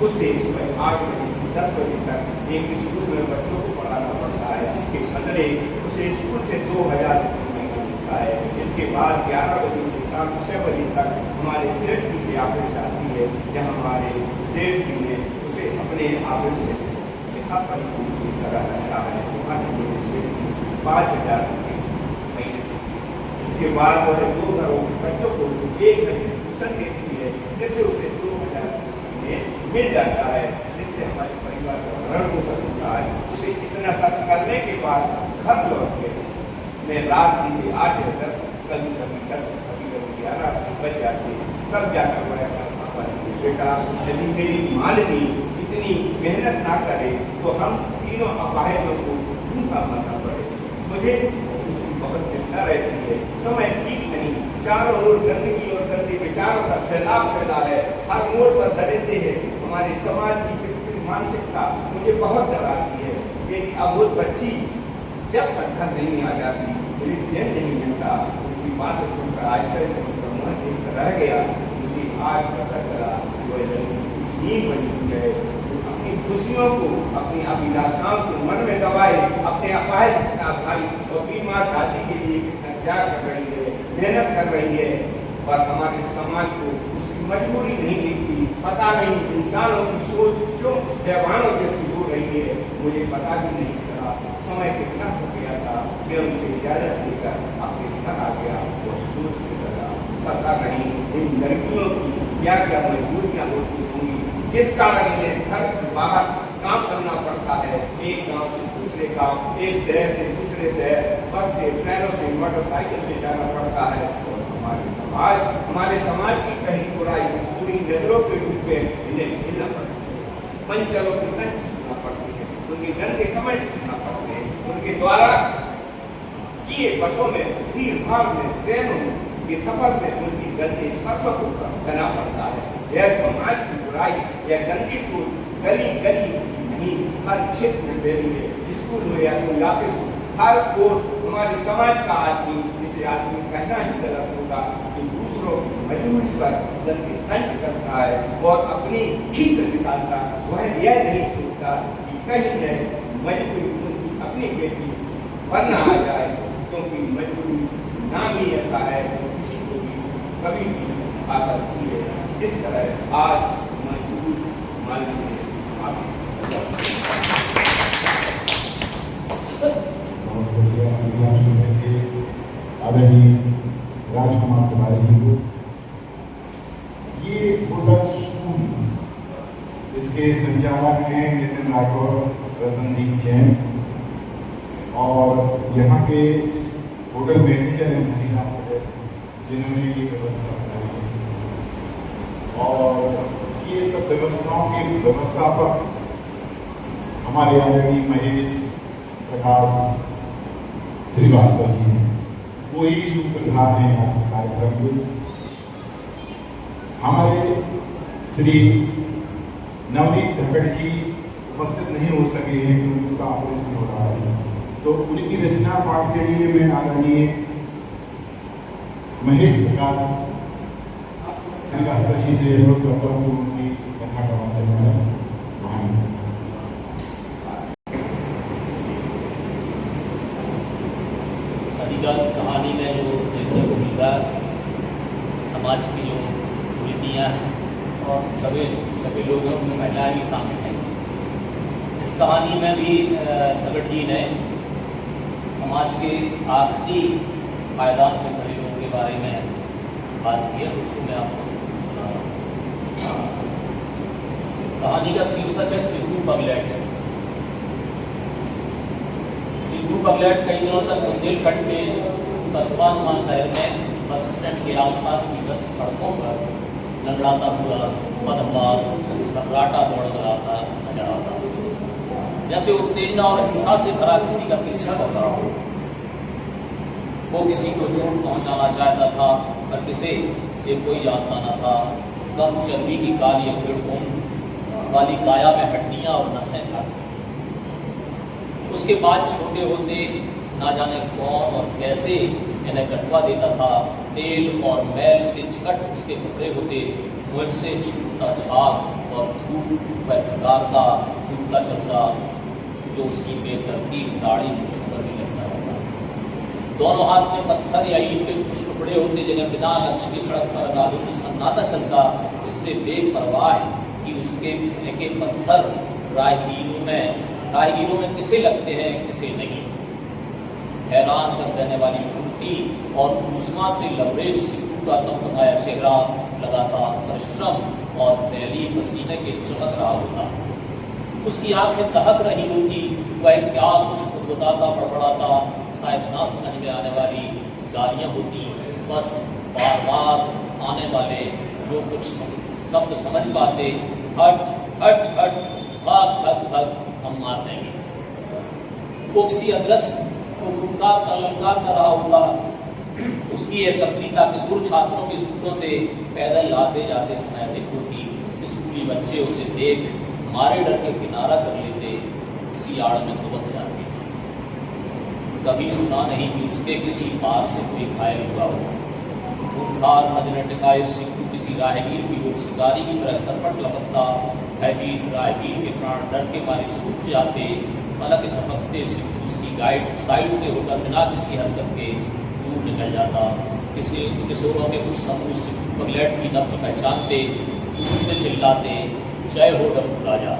उससे सुबह 8 बजे से 10 बजे तक एक स्कूल में बच्चों को पढ़ाना पड़ता है, जिसके बदले उसे स्कूल से 2000 रुपये मिलता है। इसके बाद 11 बजे से शाम 6 बजे तक हमारे सेठ की ऑफिस आती है, जहाँ हमारे सेठ जी ने उसे अपने ऑफिस में लिखा पढ़ी लगा रखा है। वहाँ से मेरे सेठ की 5000 रुपये महीने। इसके बाद वह 2 घरों के बच्चों को 1 घंटे ट्यूशन देती है, जिससे उसे 2000 रुपये मिल जाता है, जिससे हमारे परिवार का भरण पोषण होता है। उसे इतना सब करने के बाद घर लौट के मैं रात के 8 या 10, कभी 10, कभी 11 बज जाते, तब जाकर वह पापा ने, बेटा यदि मेरी मालिनी इतनी मेहनत ना करे तो हम तीनों अपाहिजों को भूखा मरना पड़े। मुझे उसकी बहुत चिंता रहती है। समय ठीक नहीं, चारों ओर गंदगी और गंदे विचारों का सैलाब फैला है, हर मोड़ पर दरिद्र है। हमारे समाज की विकृत मानसिकता मुझे बहुत डराती है। मेरी अबोध बच्ची जब तक घर नहीं आ जाती मुझे चैन नहीं मिलता। उनकी बात सुनकर आश्चर्य से रह गया। मुझे आज पता चला कि वह नींद बनी हुई है, अपनी खुशियों को, अपनी अभिलाषाओं को मन में दबाए, अपने अपाहिज भाई और बीमार दादी के लिए कितना त्याग कर रही है, मेहनत कर रही है, पर हमारे समाज को उसकी मजबूरी नहीं दिखती। पता नहीं इंसानों की सोच क्यों हैवानों जैसी हो रही है, मुझे पता भी नहीं चला। समय कितना हो गया था, मैं उनसे इजाजत लेकर अपने घर आ गया और सोचने लगा, पता नहीं इन लड़कियों की क्या क्या मजबूरियाँ होती होंगी, जिस कारण इन्हें घर से बाहर काम करना पड़ता है। एक गांव से दूसरे गांव, एक शहर से दूसरे शहर, बस से, ट्रेनों से, मोटरसाइकिल से जाना पड़ता है। और हमारे समाज की पहली बुराई पूरी नजरों के रूप में इन्हें झेलना पड़ता है। मंचलों की कंठ सुनना पड़ती है, उनके गंदे कमेंट सुनना पड़ते हैं, उनके द्वारा किए बसों में, भीड़ भाड़ में, ट्रेनों के सफर में उनकी गंदे स्पर्शों को सहना पड़ता है। यह समाज की बुराई, यह गंदी सोच गली गली नहीं, हर क्षेत्र में फैली है। स्कूल हो या कोई ऑफिस हो, हर ओर हमारे समाज का आदमी, जिसे आदमी कहना ही गलत होगा, कि दूसरों की मजबूरी पर गंदे तंज कसता है और अपनी खींच निकालता। वह यह नहीं सोचता कि कहीं न मजबूरी अपनी बेटी पर न आ जाए, क्योंकि मजबूरी नाम ही ऐसा है जो किसी को भी कभी भी आ सकती है, जिस तरह आज मजबूर मालूम है। आदरणीय राजकुमार तिवारी जी को ये होटल स्कूल, इसके संचालक हैं नितिन राठौर, रतनदीप जैन, और यहाँ के होटल मैनेजर हैं धनीराम पटेल, जिन्होंने ये व्यवस्था बनाई है। और ये सब व्यवस्थाओं के व्यवस्थापक हमारे आदरणीय महेश प्रकाश श्रीवास्तव जी हैं, वो ही सूत्रधार हैं आज के कार्यक्रम के। हमारे श्री नवनीत धकड़ जी उपस्थित नहीं हो सके हैं क्योंकि उनका ऑपरेशन हो रहा है, तो उनकी रचना पाठ के लिए मैं आदरणीय महेश प्रकाश श्रीवास्तव जी से अनुरोध करता हूँ कि उनकी कथा का वाचन करें। अधिकांश कहानी में जो देखने को मिल रहा है, समाज की जो नीतियाँ हैं और सभी लोगों में महिलाएं भी शामिल हैं। इस कहानी में भी धकड़ जी ने समाज के आखिरी पायदान पे खड़े लोगों के बारे में बात की है, उसको मैं आपको सुना रहा हूँ। कहानी का शीर्षक है सिद्धू पगलेट। सिद्धू पगलेट कई दिनों तक बुंदेलखंड के इस कस्बा-नुमा शहर में बस स्टैंड के आसपास की व्यस्त सड़कों पर लंगड़ाता हुआ पदमास सर्राटा दौड़ रहा नजर आता, जैसे उत्तेजना और हिंसा से भरा किसी का पीछा कर रहा हो। वो किसी को चोट पहुंचाना चाहता था, पर किसे ये कोई जानता न था। कम चर्बी की काली वाली काया में हड्डियां और नसें था। उसके बाद छोटे होते ना जाने कौन और कैसे इन्हें कटवा देता था। तेल और मैल से चिकट उसके कपड़े होते, मुंह से छूटता झाग और धूप व ठिकारता छूटता चलता, जो उसकी बेतरतीब दाढ़ी मूंछों पर भी लगता रहता। दोनों हाथ में पत्थर या ईंट के कुछ टुकड़े होते, जिन्हें बिना लक्ष्य की सड़क पर नादुनी सन्नाटा चलता, इससे बेपरवाह कि उसके फेंके पत्थर राहगीरों में किसे लगते हैं किसे नहीं। हैरान कर देने वाली फुर्ती और ऊष्मा से लबरेज सिद्धू का तमतमाया चेहरा लगातार परिश्रम और पहली पसीने के चमक रहा होता। उसकी आंखें दहक रही होती। वह क्या कुछ खुदबुदाता बड़बड़ाता, शायद ना समझ में आने वाली गालियाँ होती। बस बार बार आने वाले जो कुछ शब्द समझ पाते, हट हट हट, भाग भाग भाग, हम मार देंगे। वो किसी अदृश्य को फुटकार कर ललकार कर रहा होता। उसकी यह सक्रियता किशोर छात्रों के स्कूलों से पैदल लाते जाते समय अधिक होती। स्कूली बच्चे उसे देख मारे डर के किनारा कर लेते, किसी आड़ में दुबक जाते। कभी सुना नहीं कि उसके किसी पार से कोई घायल हुआ हो। खूंखार नजरें टिकाए सिद्धू किसी राहगीर की ओर शिकारी की तरह सरपट लपकता। भयभीत राहगीर के प्राण डर के मारे सूझ जाते। पलक झपकते सिद्धू उसकी साइड से होकर बिना किसी हरकत के दूर निकल जाता। किसी किशोरों के कुछ समूह सिद्धू पगलेट की नब्ज पहचानते, उनसे चिल्लाते, जय हो डब्बू राजा।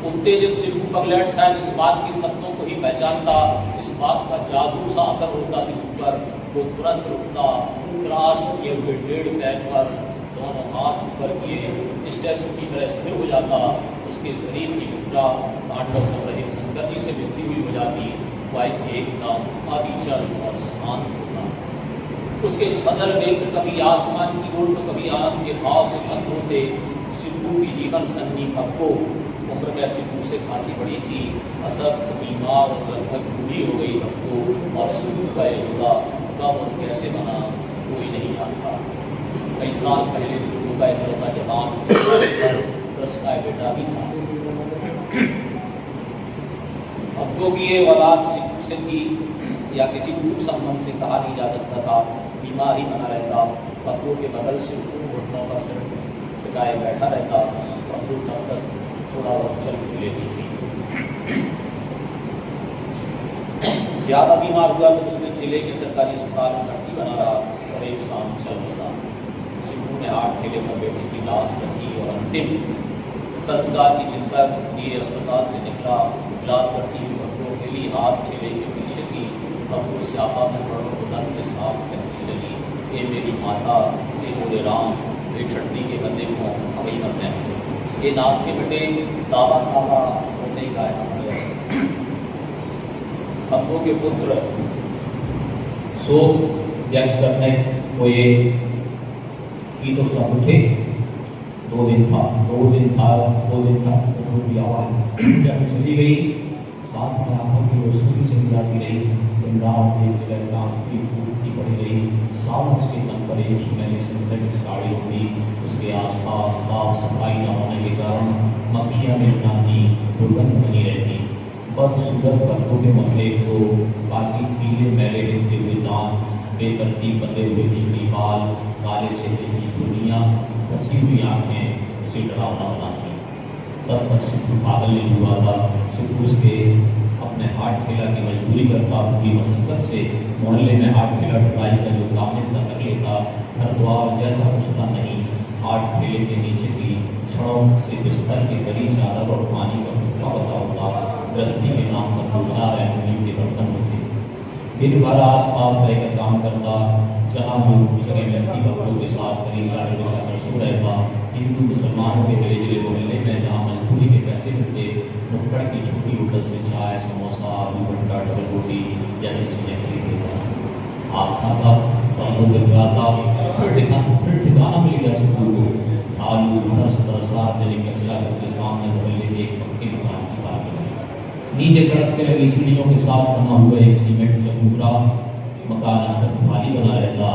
उत्तेजित सिद्धू पगलेट शायद इस बात के शब्दों को ही पहचानता। इस बात का जादू सा असर होता सिद्धू पर। वो तुरंत रुकता, क्रॉस किए हुए 1.5 पैर पर दोनों हाथ ऊपर किए स्टैचू की तरह स्थिर हो जाता। उसके शरीर की मुद्रा तांडव कर रहे शंकर जी से मिलती हुई हो जाती। वह एकदम अविचल और शांत होता। उसके सजल नेत्र कभी आसमान की ओर तो कभी आनंद के भाव से बंद होते। सिद्धू की जीवन संगी पक्को उम्र में सिद्धू से खासी बड़ी थी, असब बीमार और लगभग बूढ़ी हो गई पक्को, और सिद्धू का ये जुदा कब और कैसे बना कोई नहीं जानता। कई साल पहले सिद्धू का इकलौता जवान उसका बेटा भी था। पक्को की ये औलाद सिद्धू से थी या किसी दूर संबंध से कहा नहीं जा सकता था। बीमारी बना रहता, पक्को के बगल से घुटनों का सिर टिकाए बैठा रहता। पक्को तब तक थोड़ा बहुत चल फिर लेती थी। ज़्यादा बीमार हुआ तो उसने जिले के सरकारी अस्पताल में भर्ती बना रहा और एक शाम चल बसा। सिद्धू ने 8 ठेले पर बेटे की लाश रखी और अंतिम संस्कार की चिंता लिए अस्पताल से निकला। इलाज करती हुई पक्को के लिए हाथ ठेले के पीछे की पक्को स्यापा में बड़ों के साथ कहती चली, ये मेरी माता, ये बोले राम, ये छटनी के बंदे को अभी मरते हैं। ये नाश के बेटे दावा खावा होते ही गायब हो गए। पक्को के पुत्र शोक व्यक्त करने को ये की तो सब उठे। 2 दिन था तो की आवाज़ जैसे चली गई, साथ में आंखों की रोशनी भी चली जाती रही। दिन रात एक जगह काम की पूर्ति पड़ी रही। सालों उसके तन पर एक ही मैंने सिंथेटिक साड़ी होगी। उसके आसपास साफ सफाई न होने के कारण मक्खियाँ मिलना की दुर्गंध बनी रहती। बदसूरत पक्को के मथे को बाकी पीले मैले दिखते हुए दांत, बेतरतीब बंधे हुए खिली बाल, काले चेहरे की दुनिया, फंसी हुई आँखें उसे डरावना बनाती। तब तक सिद्धू पागल नहीं हुआ था। सिद्धू उसके अपने हाथ ठेला की मजदूरी करता हुई मशक्कत से मोहल्ले में हाथ ठेला ढुलाई का जो काम इतना कर लेता, घर द्वार जैसा कुछ था नहीं। हाथ ठेले के नीचे की छड़ों से बिस्तर के गली चादर और पानी का टुकड़ा बता होता। गृहस्थी के नाम पर 2-4 एल्युमिनियम के बर्तन होते। दिन भर आसपास रहकर काम करता। जहाँ जगह व्यक्ति पक्को के साथ करीब 4 बजे सो रहता। हिंदू मुसलमानों के मिले जुले मोहल्ले में जहाँ मजदूरी के पैसे मिलते, नुक्कड़ की छोटी होटल से चाय, समोसा, आलू भट्टा, डबल रोटी जैसी चीज़ें खरीद लेता। आप खाता, बालों में गाता, फिर ठिकाना मिल गया सिद्धू को। आलू सार्वजनिक कचरा घर के सामने मोहल्ले के एक पक्के मकान की बात है। नीचे सड़क से लगी सीढ़ियों के साथ बना हुआ एक सीमेंट चबूतरा मकान अक्सर खाली बना रहता।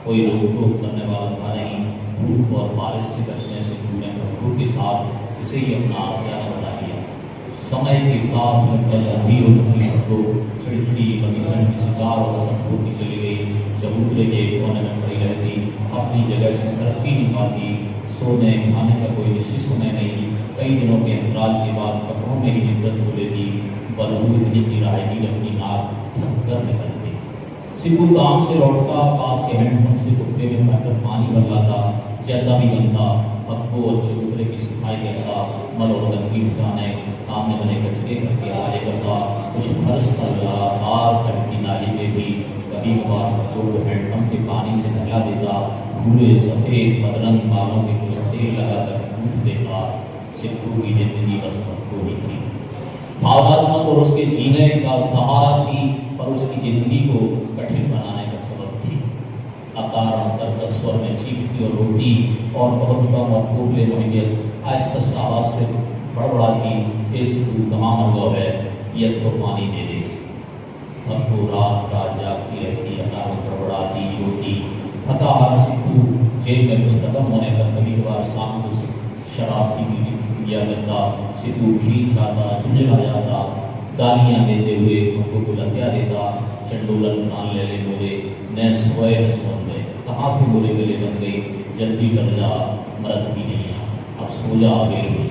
कोई रोक टोक करने वाला था नहीं। धूप और बारिश से बचने से पूरे पक्को के साथ इसे ही अपना आसियाना बना लिया। समय के साथ अमीर हो चुकी पक्को खिड़की बगीचन की शिकार और सब होती चली गई। चबूतरे के कोने में पड़ी रहती, अपनी जगह से सरकती नहीं पाती। सोने खाने का कोई निश्चित समय नहीं। कई दिनों के अंतराल के बाद कपड़ों में ही हिद्दत हो लेती। बदबू इतनी की राहगीर अपनी नाक कर निकलती। सिद्धू काम से लौटता, पास के हैंडपंप से कुत्ते में भरकर पानी भर लाता। जैसा भी बनता, पक्को और चबूतरे की सफाई करता। मल और गंदगी उठाने, सामने बने कचरे करके आगे करता। कुछ फर्श पर लगातार टपकी नाली में भी कभी कभार पक्को को हैंडपंप के पानी से नहला देता। पूरे सफ़ेद बदरंग बालों के कुछ तेल लगाकर गूंथ देता। सिद्धू की जिंदगी बस पक्को ही थी। भावनात्मक और उसके जीने का सहारा थी, पर उसकी जिंदगी को कठिन बनाने का सबब थी। अकार स्वर में चीखती और रोटी और बहुत कम और खोखले मोहब्बत आहिस्ता आवाज से बड़बड़ाती, इस कहाँ हुआ है, ये तो पानी दे दे। अब तो रात जागती रहती, अकार में बड़बड़ाती रोटी। थका हार सिद्धू जेल में कुछ खत्म होने पर कभी कभार शाम को शराब पी किया करता। सिद्धू खींच आता, झुंझला जाता, गालियाँ देते हुए पक्को को लत्या देता। चंडोलन प्राण ले ले बोले, न सोए न सोन गए, कहाँ से बोले गले बन गई। जल्दी कर जा, मरद भी नहीं आ, अब सो जा आगे हुई।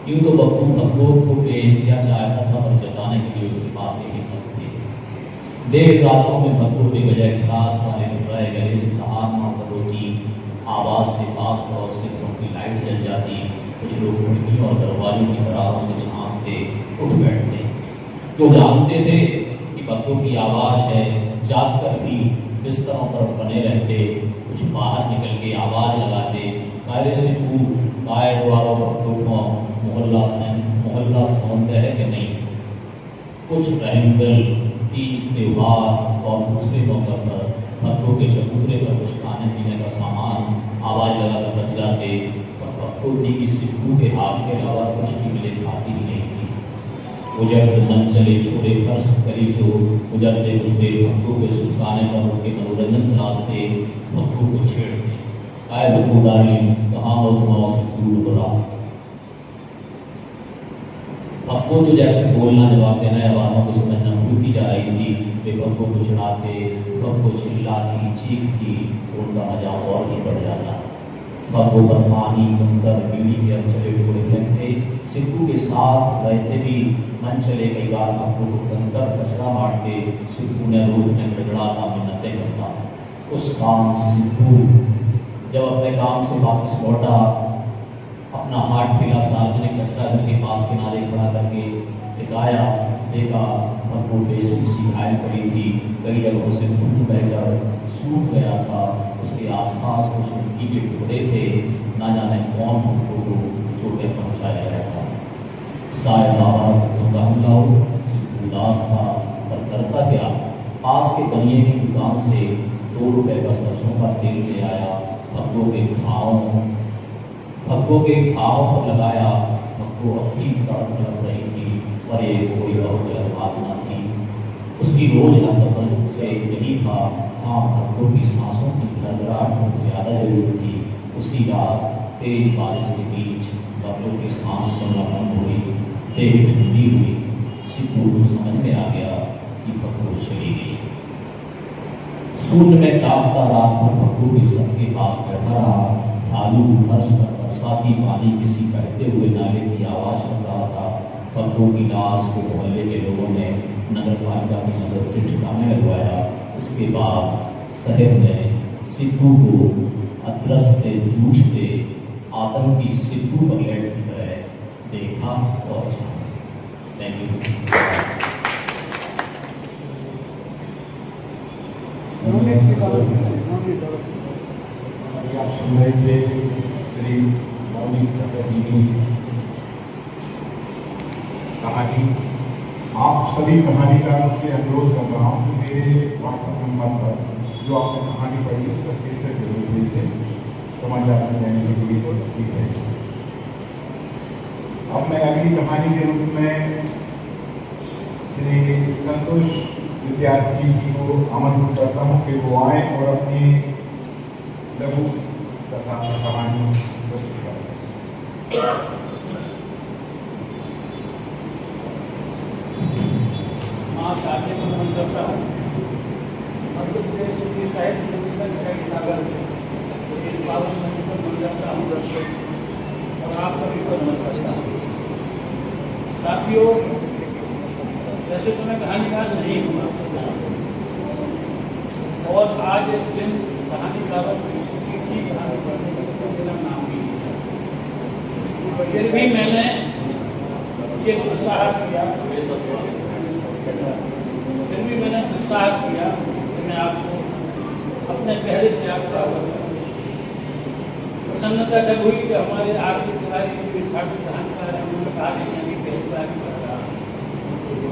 यूँ तो पक्को को बेइंतहा चाहता था, पर जताने के लिए उसके पास एक ही शब्द थे। देर रातों में पक्को बेवजह खलास वाले टुकड़ाए गले से तहार मारकर रोती। आवाज़ से पास पड़ोस के घरों की लाइट जल जाती। कुछ लोग खिड़कियों और दरवाजों की तरह उसे झांकते, उठ बैठते। तो जानते थे कि पक्को की आवाज़ है, जाग कर भी बिस्तरों पर बने रहते। कुछ बाहर निकल के आवाज़ लगाते, कायदे से तू काय द्वारों पक्को को मोहल्ला समझते है कि नहीं। कुछ रहमदल ईद त्योहार और दूसरे मौके पर पक्को के चबूतरे पर कुछ खाने पीने का सामान आवाज़ लगाकर बच जाते और पक्को थी कि सिद्धू के हाथ के अलावा कुछ भी मिले खाती ही नहीं थी। उजड़ मन चले छोड़े फर्श करी से उजड़ते उजड़े भक्तों के सुखाने पर उनके मनोरंजन रास्ते भक्तों को छेड़ते। आए भक्तों डार्लिंग कहाँ हो तुम्हारा सिद्धू बुरा। भक्तों तो जैसे बोलना जवाब देना या बातों को समझना भूल की जा रही थी। वे भक्तों को चिढ़ाते, भक्तों चिल्लाती चीखती तो उनका मजा और भी बढ़ जाता। भक्तों पर पानी कंकर बीड़ी के अनचले टुकड़े फेंकते। सिद्धू के साथ रहते भी मन चले कई बार भक्तों को कंकर कचरा बांटते। सिद्धू ने रोज में गड़गड़ाता मिन्नतें करता। उस शाम सिद्धू जब अपने काम से वापस लौटा, अपना हाथ ठेला सार्वजनिक कचरा घर के पास किनारे खड़ा करके टिकाया, देखा भक्तों बेसुध सी घायल पड़ी थी। कई जगहों से खून बहकर सूख गया था। उसके आसपास कुछ मिट्टी के टुकड़े थे। ना जाने कौन भक्तों को चोटें पहुंचाया गया था। शायद आवारा भक्तों का हमला हो। सिद्धू उदास था पर करता क्या, पास के बनिए की दुकान से 2 रुपए का सरसों का तेल ले आया। भक्तों के घाव पर लगाया। भक्तों अपनी तड़प लग रही थी पर ये कोई बहुत गलत बात न थी। उसकी रोज हरकतों से यही था। हाँ, भक्तों की सांसों की धड़धड़ाहट बहुत ज़्यादा जरूरी थी। उसी रात तेज बारिश के बीच भक्तों की सांस चलना बंद हुई, देह ठंडी हुई। सिद्धू को समझ में आ गया कि भक्तों चली गई। शून्य में कांपता रात भर भक्तों के सबके पास बैठा रहा। ढालू फर्श पर बरसाती पानी किसी बहते हुए नाले की आवाज़ कर रहा था। भक्तों की लाश को मोहल्ले के लोगों ने नगर पालिका की मदद से ठिकाने लगवाया। इसके बाद शहर ने सिद्धू को अदरस से जूझते आतंकी सिद्धू बगलेट की तरह देखा और जाना। Thank you. आप सुन रहे थे श्री मौलिक कटरी की कहानी। आप सभी कहानीकारों से अनुरोध कर रहा हूँ कि मेरे व्हाट्सएप नंबर पर जो आपने कहानी पढ़ी उसका शीर्षक जरूर भेजें, समाचार में देने के लिए ठीक है। अब मैं अगली कहानी के रूप में श्री संतोष विद्यार्थी जी को आमंत्रित करता हूँ कि वो आए और अपनी लघु कथा कहानी प्रस्तुत करें। माँ शादी को नमन करता हूँ। मध्य प्रदेश के साहित्य समीक्षक इकाई सागर इस पावन मंच को नमन करता हूँ और आप सभी को नमन करता हूँ। साथियों, वैसे तो मैं कहानीकार नहीं हूँ और आज जिन कहानीकारों की स्थिति थी कहानी पढ़ने की उसका मेरा नाम भी नहीं। फिर भी मैंने ये दुस्साहस किया कि मैं आपको अपने पहले प्रयास का प्रसन्नता जब हुई कि हमारे आरती तिवारी जो विस्थापित कहानीकार हैं उन्होंने कहा कि मैं पहली बार ही पढ़ रहा हूँ।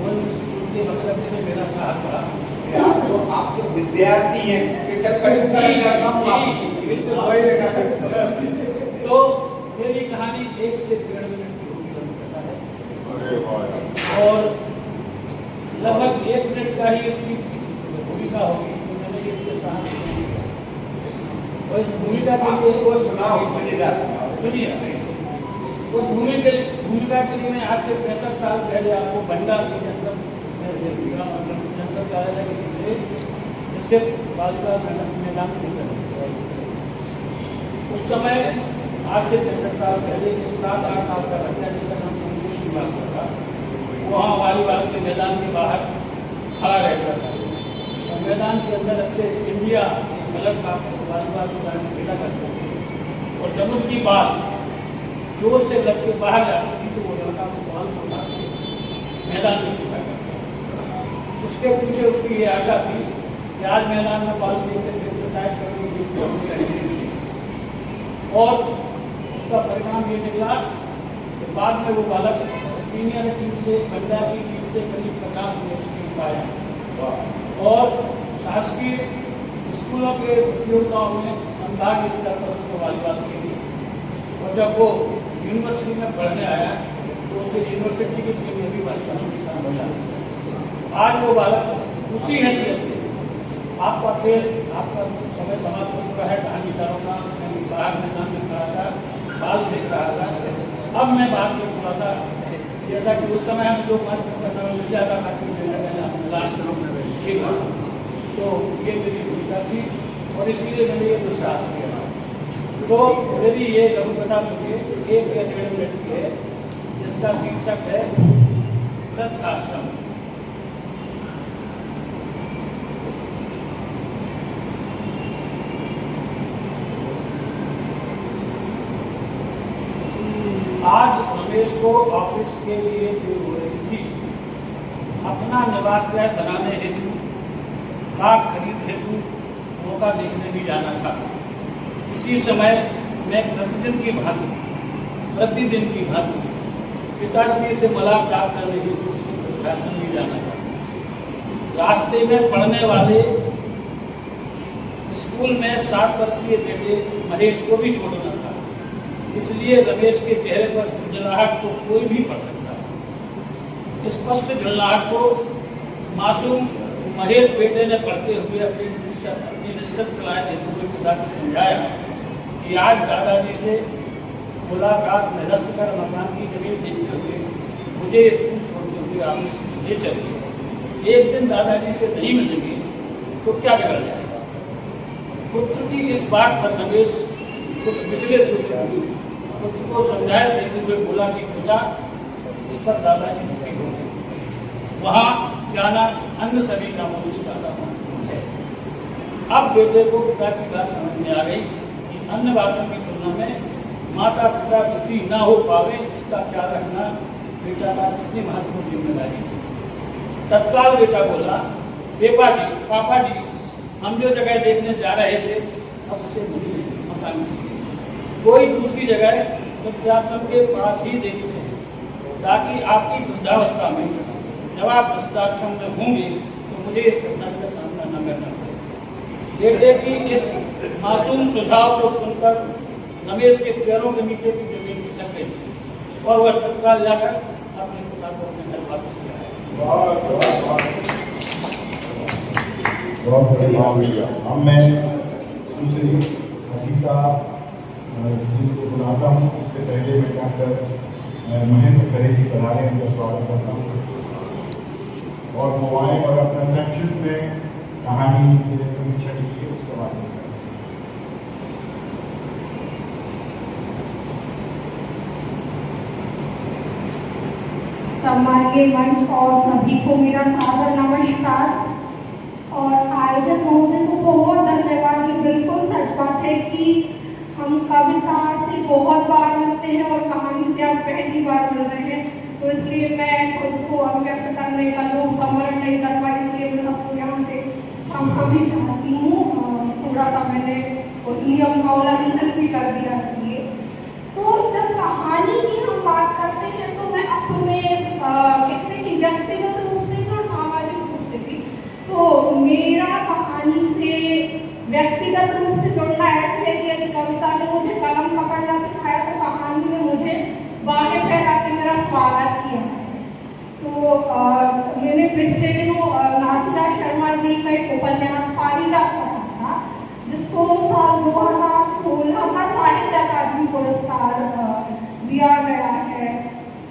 उनके मतलब से मेरा साथ रहा। तो आप तो विद्यार्थी हैं, तो मेरी कहानी 1 से 1.5 मिनट की होगी लगता है और लगभग 1 मिनट का ही इसकी भूमिका होगी। तो मैंने ये साहस और इस भूमिका के लिए सुनिए, उस भूमिका के लिए मैं आज से 65 साल पहले आपको भंडार के अंदर शंकर कार्यालय के पीछे स्थित बालिका मैदान में उस समय आज से 65 साल पहले 7-8 साल का बच्चा जिसका नाम संतोष की बात था, वहाँ वॉलीबॉल के मैदान के बाहर खड़ा रहता था और मैदान के अंदर अच्छे इंडिया गलत वॉलीबॉल के बारे में खेला करते थे और जब उनकी बात जोर से लग के बाहर जाती थी तो वो लड़का उस बॉल को उठा के मैदान में खेला करता। उसके पीछे उसकी ये आशा थी कि आज मैदान में बॉल खेलते शायद कभी और उसका परिणाम ये निकला कि बाद में वो बालक सीनियर टीम से पंजाब की टीम से करीब 50 मैच खेल पाया और शासकीय स्कूलों के प्रतियोगिताओं में संभागीय स्तर पर उसको वॉलीबॉल खेली और जब वो यूनिवर्सिटी में पढ़ने आया तो उसे यूनिवर्सिटी की टीम में भी बालिका में स्थान हो जाता। आज वो बालक उसी हैसियत से आपका खेल, आपका समय समाप्त हो चुका है कहानीकारों का, बाहर में नाम लिख रहा था, बाल देख रहा था। अब मैं बात में थोड़ा सा, जैसा कि उस समय हम लोग बात करने का समय मिल जाता था कि लास्ट में ठीक है, तो ये मेरी भूमिका थी और इसलिए मैंने ये दुस्साहस किया। तो मेरी ये लघु कथा सुनिए, 1 या 1.5 मिनट की है, जिसका शीर्षक है वृद्धाश्रम। आज रमेश को ऑफिस के लिए देर हो रही थी। अपना निवास गृह बनाने हेतु, बाग खरीद हेतु मौका देखने भी जाना था। इसी समय मैं प्रतिदिन की भांति पिताश्री से मलाह प्राप्त करने हेतु उसके वृद्धाश्रम भी जाना था। रास्ते में पढ़ने वाले स्कूल में 7 वर्षीय बेटे महेश को भी छोड़ना था, इसलिए रमेश के चेहरे पर झुंझलाहट को कोई भी पढ़ सकता है। स्पष्ट झुंझलाहट को मासूम महेश बेटे ने पढ़ते हुए अपनी निश्चित सलाह देते हुए पिता को समझाया कि आज दादाजी से मुलाकात निरस्त कर मकान की जमीन देखते हुए मुझे स्कूल छोड़ते हुए आप ले चलिए। एक दिन दादाजी से नहीं मिलेंगे तो क्या बिगड़ जाएगा। पुत्र की इस बात पर रमेश कुछ विचलित होते हुए पुत्र को समझाए देते हुए बोला कि पिता, इस पर दादाजी दुखी हो गए। वहाँ जाना अन्य सभी कामों से ज़्यादा महत्वपूर्ण है। अब बेटे को पिता की बात समझ में आ गई कि अन्य बातों की तुलना में माता पिता दुखी न हो पावे, इसका ख्याल रखना बेटा का कितनी महत्वपूर्ण जिम्मेदारी है। तत्काल बेटा बोला, पापा जी, हम जो जगह देखने जा रहे थे अब उसे नहीं मकान कोई दूसरी जगह वृद्धाश्रम के पास ही देखते हैं, ताकि आपकी वृद्धावस्था में जब आप वृद्धाश्रम में होंगे तो मुझे इस घटना का सामना न करना पड़े। बेटे की इस मासूम सुझाव को सुनकर रमेश के पैरों के नीचे की जमीन खिसक गई और वह तत्काल जाकर अपने पिता को अपने घर वापस किया। अब मैं दूसरी हसीता सिंह को बुलाता हूँ। इससे पहले मैं डॉक्टर महेंद्र खरे जी पधारे, उनका स्वागत करता हूँ और वो आए और अपना संक्षिप्त में कहानी समीक्षा की है उसका वाचन करें। सम्मानीय मंच और सभी को मेरा सादर नमस्कार और आयोजक महोदय को बहुत धन्यवाद। ये बिल्कुल सच बात है कि हम कविता से बहुत बार मिलते हैं और कहानी से आज पहली बार मिल रहे हैं, तो इसलिए मैं खुद को अभिव्यक्त करने का लोक सम्वरण नहीं कर पाई, इसलिए मैं सबको यहाँ से क्षमा भी चाहती हूँ। थोड़ा सा मैंने उस नियम का उल्लंघन भी कर दिया। इसलिए तो जब कहानी की हम बात करते हैं तो मैं अपने कहते कि व्यक्तिगत रूप से और सामाजिक रूप से भी, तो मेरा कहानी से व्यक्तिगत रूप से जुड़ना ऐसे है कि यदि कविता ने मुझे कलम पकड़ना सिखाया तो कहानी ने मुझे बाहें फैला के मेरा स्वागत किया है। तो मैंने पिछले दिनों नासिरा शर्मा जी का एक उपन्यास पारिजात पढ़ा था, जिसको साल 2016 का साहित्य अकादमी पुरस्कार दिया गया है।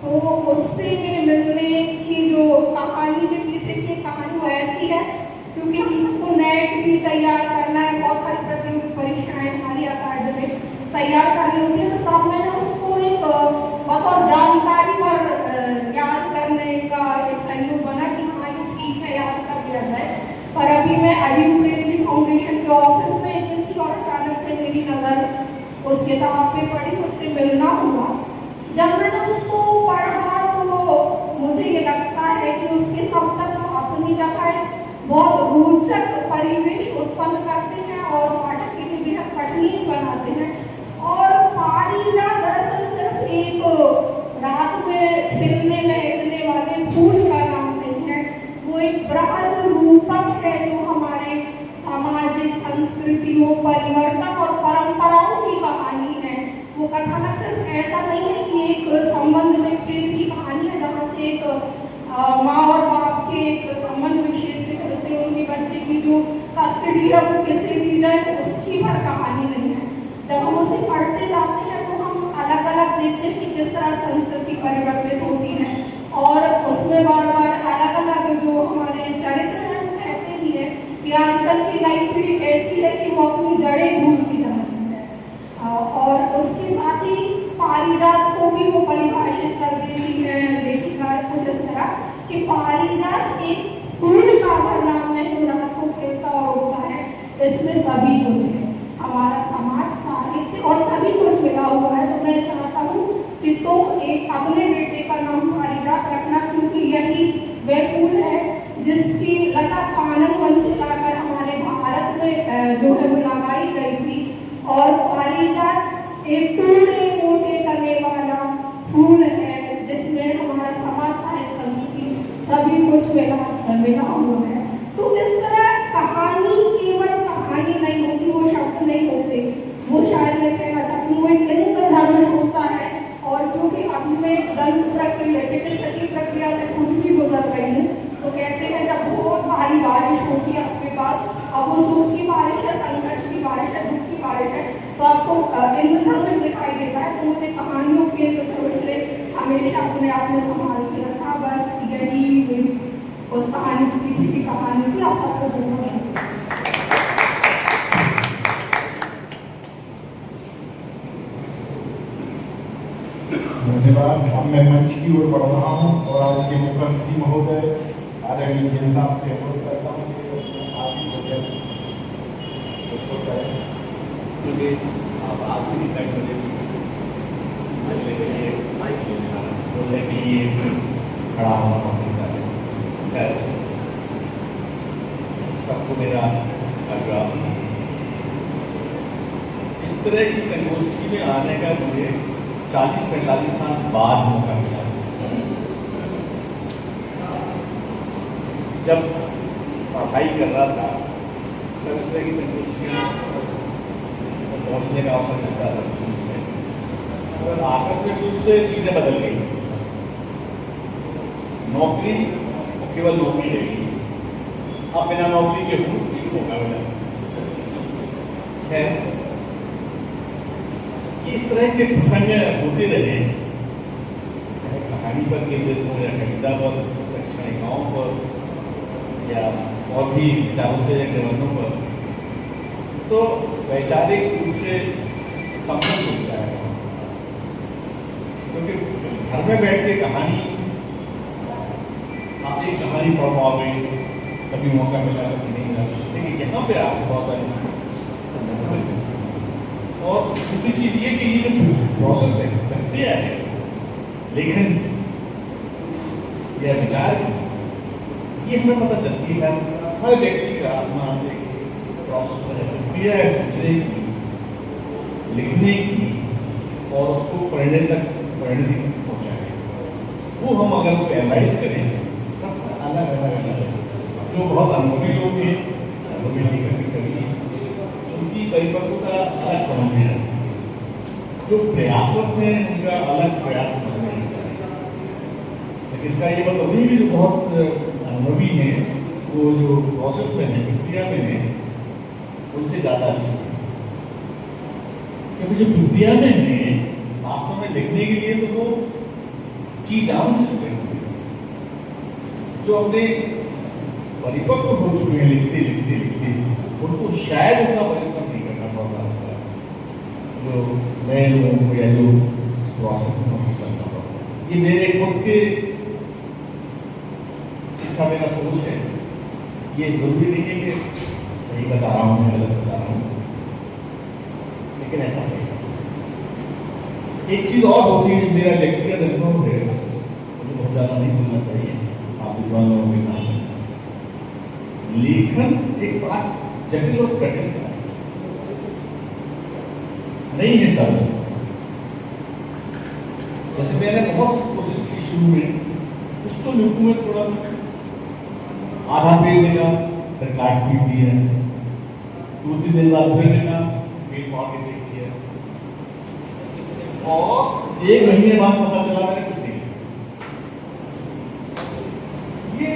तो उससे मेरे मिलने की जो कहानी के पीछे की कहानी वो ऐसी है, क्योंकि हम सबको नेट भी तैयार करना है, बहुत सारी प्रतियोगिता परीक्षाएं हमारी अकादमिक तैयार करनी होती है, तो तब मैंने उसको एक बतौर जानकारी पर याद करने का एक सहयोग बना कि हाँ ये ठीक है, याद कर दिया जाए। पर अभी मैं अजीम प्रेमजी फाउंडेशन के ऑफिस में एक दिन थी और अचानक से मेरी नज़र उस किताब पे पड़ी, उससे मिलना हुआ। जब मैंने उसको पढ़ा तो मुझे ये लगता है कि उसके सब तत्व अपनी जगह बहुत रोचक परिवेश उत्पन्न करते हैं और पाठक के लिए बेहद पठनीय बनाते हैं। और पारिजात दरअसल सिर्फ एक रात में खिलने महकने वाले फूल का नाम नहीं है, वो एक बृहद रूपक है जो हमारे सामाजिक संस्कृतियों, परिवर्तन और परंपराओं की कहानी है। वो कथानक सिर्फ ऐसा नहीं है कि एक संबंध विच्छेद की कहानी है जहाँ से एक माँ और बाप के एक संबंध विच्छेद के चलते उनके बच्चे की जो कस्टडी है वो किसे दी जाए, उसकी पर कहानी नहीं है। जब हम उसे पढ़ते जाते हैं तो हम अलग अलग देखते हैं कि किस तरह संस्कृति परिवर्तित होती है और उसमें बार बार अलग अलग जो हमारे चरित्र हैं वो कहते भी हैं कि आजकल की नई पीढ़ी कैसी है कि वो अपनी जड़ें भूलती जा रही है। और उसके साथ ही पारिजात को भी वो परिभाषित कर देती है लेखिका कुछ इस तरह कि पारिजात एक फूल का नाम है जो रात को खिलता और उगता है, इसमें सभी कुछ है, हमारा समाज, साहित्य और सभी कुछ मिला हुआ है। तो मैं चाहता हूँ कि तुम एक अपने बेटे का नाम पारिजात रखना, क्योंकि यही वह फूल है जिसकी लता कानन वन से लाकर हमारे भारत में जो है वो लगाई गई थी। और पारिजात एक पूरे मोटे करने वाला फूल है जिसमें हमारा समाज, साहित्य, संस्कृति सभी कुछ मिला हुआ है। तो इस तरह कहानी केवल कहानी नहीं होती, वो शब्द नहीं होते, वो शायद मैं कहना चाहती हूँ एक इंद्रधनुष होता है। और जो कि अब मैं दंत प्रक्रिया, चिकित्सकीय प्रक्रिया से खुद भी गुजर रही हूँ, तो कहते हैं जब बहुत भारी बारिश होती है आपके पास, अब वो सुख की बारिश है, संघर्ष की बारिश है, दुख की बारिश है, तो आपको इंद्रधनुष दिखाई देता है। तो मुझे कहानियों के इंद्रधनुष ने हमेशा अपने आप में संभाल के रखा। बस यही मेरी उस कहानी के पीछे की कहानी थी। आप सबको बहुत धन्यवाद। अब मैं मंच की ओर बढ़ रहा हूँ और आज के मुख्यमंत्री महोदय आदरणीय जैन साहब से अनुरोध करता हूँ कि आशीष वचन उसको करें। क्योंकि आप आखिरी तक बोलने के लिए खड़ा होना पसंद है। सबको मेरा आग्रह, इस तरह की संगोष्ठी में आने का मुझे 40-45 साल बाद मौका मिला। जब पढ़ाई कर रहा था तब इस तरह की संगोष्ठियों पहुँचने का अवसर मिलता था, और आकस्मिक रूप से चीज़ें बदल गई। नौकरी केवल नौकरी रहेगी, अब बिना नौकरी के हूँ मौका मिला है। इस तरह के प्रसंग होते रहे, कहानी पर केंद्रित हो या कविता पर, शैक्षणिकाओं पर या और भी विचारोत्तेजक निबंधों पर, तो वैचारिक रूप से संबंध होता है। क्योंकि घर में बैठ के कहानी, आप एक कहानी पढ़ पाओगे, कभी मौका मिला कभी नहीं मिला, लेकिन यहाँ पे आप बहुत सारी। और दूसरी चीज ये कि ये जो प्रोसेस है, प्रक्रिया है, लेखन या विचार की, ये हमें पता चलती है हर व्यक्ति का अपना एक प्रोसेस है, प्रक्रिया है सोचने की, लिखने की और उसको पढ़ने तक परिणति पहुँचाने। वो हम अगर उसको एनालाइज करें, सब अलग अलग अलग जो बहुत अनुभवी लोग हैं, अनुभवी लेखक कवि, उनकी परिपक्वता अलग समझ में आती है, जो प्रयासरत हैं उनका अलग प्रयास समझ में आता है। लेकिन इसका ये मतलब नहीं भी जो बहुत अनुभवी हैं, वो जो प्रोसेस में है, प्रक्रिया में है, उनसे ज़्यादा अच्छी है। क्योंकि जो प्रक्रिया में है, वास्तव में लिखने के लिए तो वो जी जान से जुड़े हुए हैं, जो अपने परिपक्व हो चुके हैं लिखते लिखते लिखते, उनको शायद उतना परिश्रम नहीं करना पड़ रहा है जो नए लोगों को या जो प्रोसेस में समझ करना पड़ता है। ये मेरे खुद के इसका मेरा सोच है, ये जरूरी नहीं है कि सही बता रहा हूँ मैं गलत बता रहा हूँ, लेकिन ऐसा है। एक चीज और होती है, मेरा व्यक्तिगत अनुभव है, मुझे बहुत ज़्यादा नहीं बोलना चाहिए आप विद्वान लोगों के सामने। लेखन एक बड़ा जटिल और कठिन है, नहीं है सर। जैसे मैंने बहुत कोशिश की शुरू में, उसको लिखूं में थोड़ा आधा पेज लेगा, फिर काट पीट दिया, 2-3 दिन बाद फिर लेगा, पेज फाड़ के देख दिया। और 1 महीने बाद पता चला मैंने कुछ नहीं ये।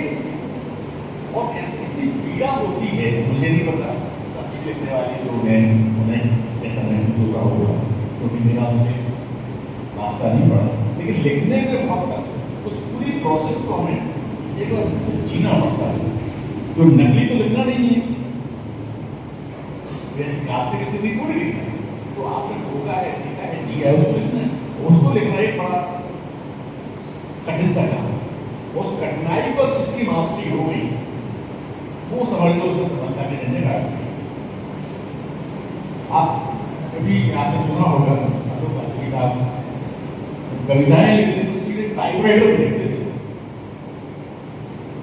और ऐसी पीड़ा होती है, मुझे नहीं पता अच्छी लिखने वाले लोग हैं उन्हें ऐसा नहीं होता होगा, क्योंकि मेरा मुझे रास्ता नहीं पड़ा, लेकिन लिखने में बहुत कष्ट है। उस पूरी प्रोसेस को हमें एक बार जीना पड़ता है। तो नकली तो लिखना नहीं है, वैसे काल्पनिक स्थिति थोड़ी लिखना है। तो आपने होगा है, लिखा है, जिया है, उसको लिखना है। उसको लिखना एक बड़ा कठिन सा काम है। उस कठिनाई पर किसकी मास्टरी हो गई वो समझ लो, उसे समझता के झंडे काट। आप कभी आपने सुना होगा अशोक गांधी साहब कविताएं लिखते तो सीधे टाइपराइटर पर लिखते थे।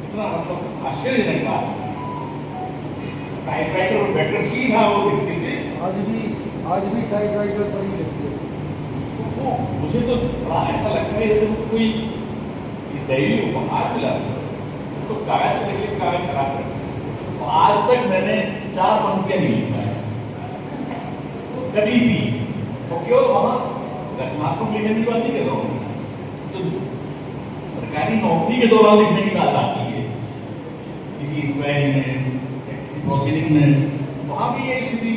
इतना मतलब आश्चर्यजनक बात, टाइपराइटर पर बैठकर सीधा वो लिखते थे। आज भी टाइपराइटर पर ही लिखते हैं। तो मुझे तो बड़ा ऐसा लगता है जैसे कोई दैवी उपहार मिला तो कागज पर लिखे, कागज खराब कर। आज तक मैंने 4 पंक्तियां नहीं लिखा है कभी भी, तो केवल वहां रचनात्मक लिखने की बात नहीं कर रहा हूँ, तो सरकारी नौकरी के दौरान लिखने की बात आती है, किसी इंक्वायरी में, किसी प्रोसीडिंग में, वहां भी ये स्थिति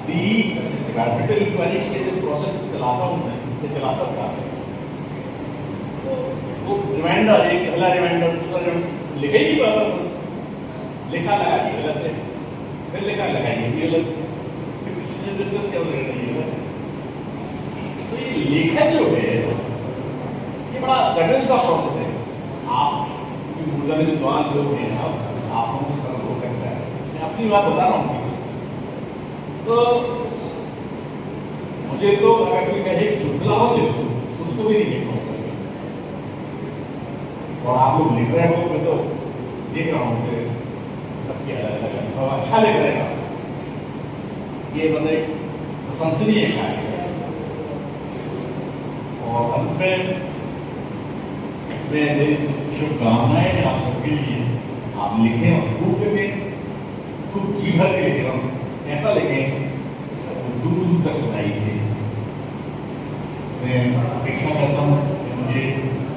डिपार्टमेंटल इंक्वायरी के जो प्रोसेस चलाता हूँ मैं, चलाता था तो रिमाइंडर, एक पहला रिमाइंडर, दूसरा रिमाइंडर लिखा ही नहीं पाता, लिखा लगा दिया गलत है, फिर लिखा लगाइए ये गलत, फिर किसी से डिस्कस क्या लग रही है। तो ये लेखन जो है ये बड़ा जटिल सा प्रोसेस है। आप ऊर्जा में विद्वान लोग हैं, आप लोगों को सरल हो सकता है, मैं अपनी बात बता रहा हूँ। तो मुझे तो अगर कोई कहे चुटकुला हो लिख दो, उसको भी नहीं लिख पाऊंगा। और आप लोग लिख रहे हो, मैं तो देख रहा हूँ कि सबकी अलग अलग और अच्छा लिख रहे हैं, ये मतलब प्रशंसनीय कार्य है। और अंत में मैं मेरी शुभकामनाएं आप सबके लिए, आप लिखें और खूब लिखें, खूब जी भर के लिखें, और ऐसा लिखें दूर दूर तक सुनाई दे। मैं अपेक्षा करता हूँ कि मुझे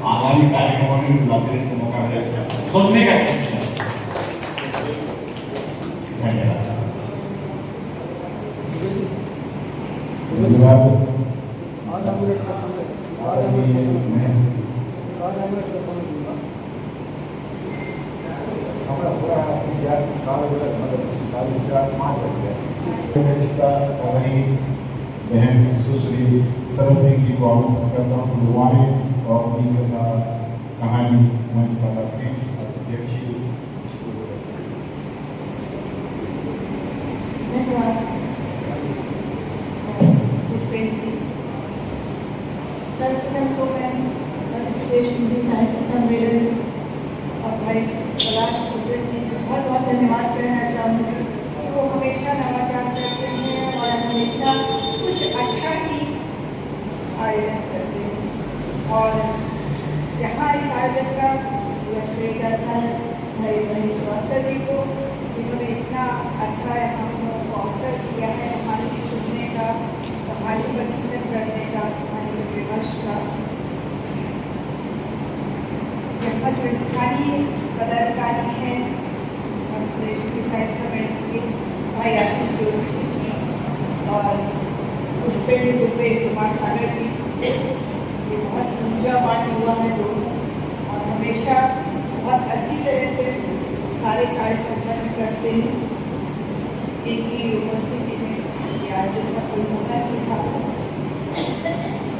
आगामी कार्यक्रमों में बुलाते रहने का मौका मिले सुनने का। धन्यवाद। आधा मिनट का समय दूंगा। समय हो रहा है, 4:30 बज गए। बहन सुश्री सरस सिंह जी को आमंत्रित करता हूँ, दुआएं और अपनी कथा कहानी मंच पर रखने। सर्वप्रथम तो मैं प्रदेश हिंदी साहित्य सम्मेलन और भाई कैलाश कुबेर जी को बहुत बहुत धन्यवाद कहना चाहूँगी। वो हमेशा नवाचार करते हैं और हमेशा कुछ अच्छा ही आयोजन करते हैं, और यहाँ इस आयोजन का श्रेय जाता है भाई भाई श्रीवास्तव जी को, जिन्होंने इतना अच्छा यहाँ को अवसर दिया है कहानी सुनने का, कहानी पर चिंतन करने का, कहानी पर विमर्श का। यहाँ जो स्थानीय पदाधिकारी हैं प्रदेश की साहित्य सम्मेलन के भाई आशीष जोशी जी और पुष्पेंद्र दुबे, कुमार सागर जी, ये बहुत ऊर्जावान युवा है दोनों, और हमेशा बहुत अच्छी तरह से सारे कार्य संपन्न करते हैं। इनकी उपस्थिति में ये आयोजन सफल होना ही था।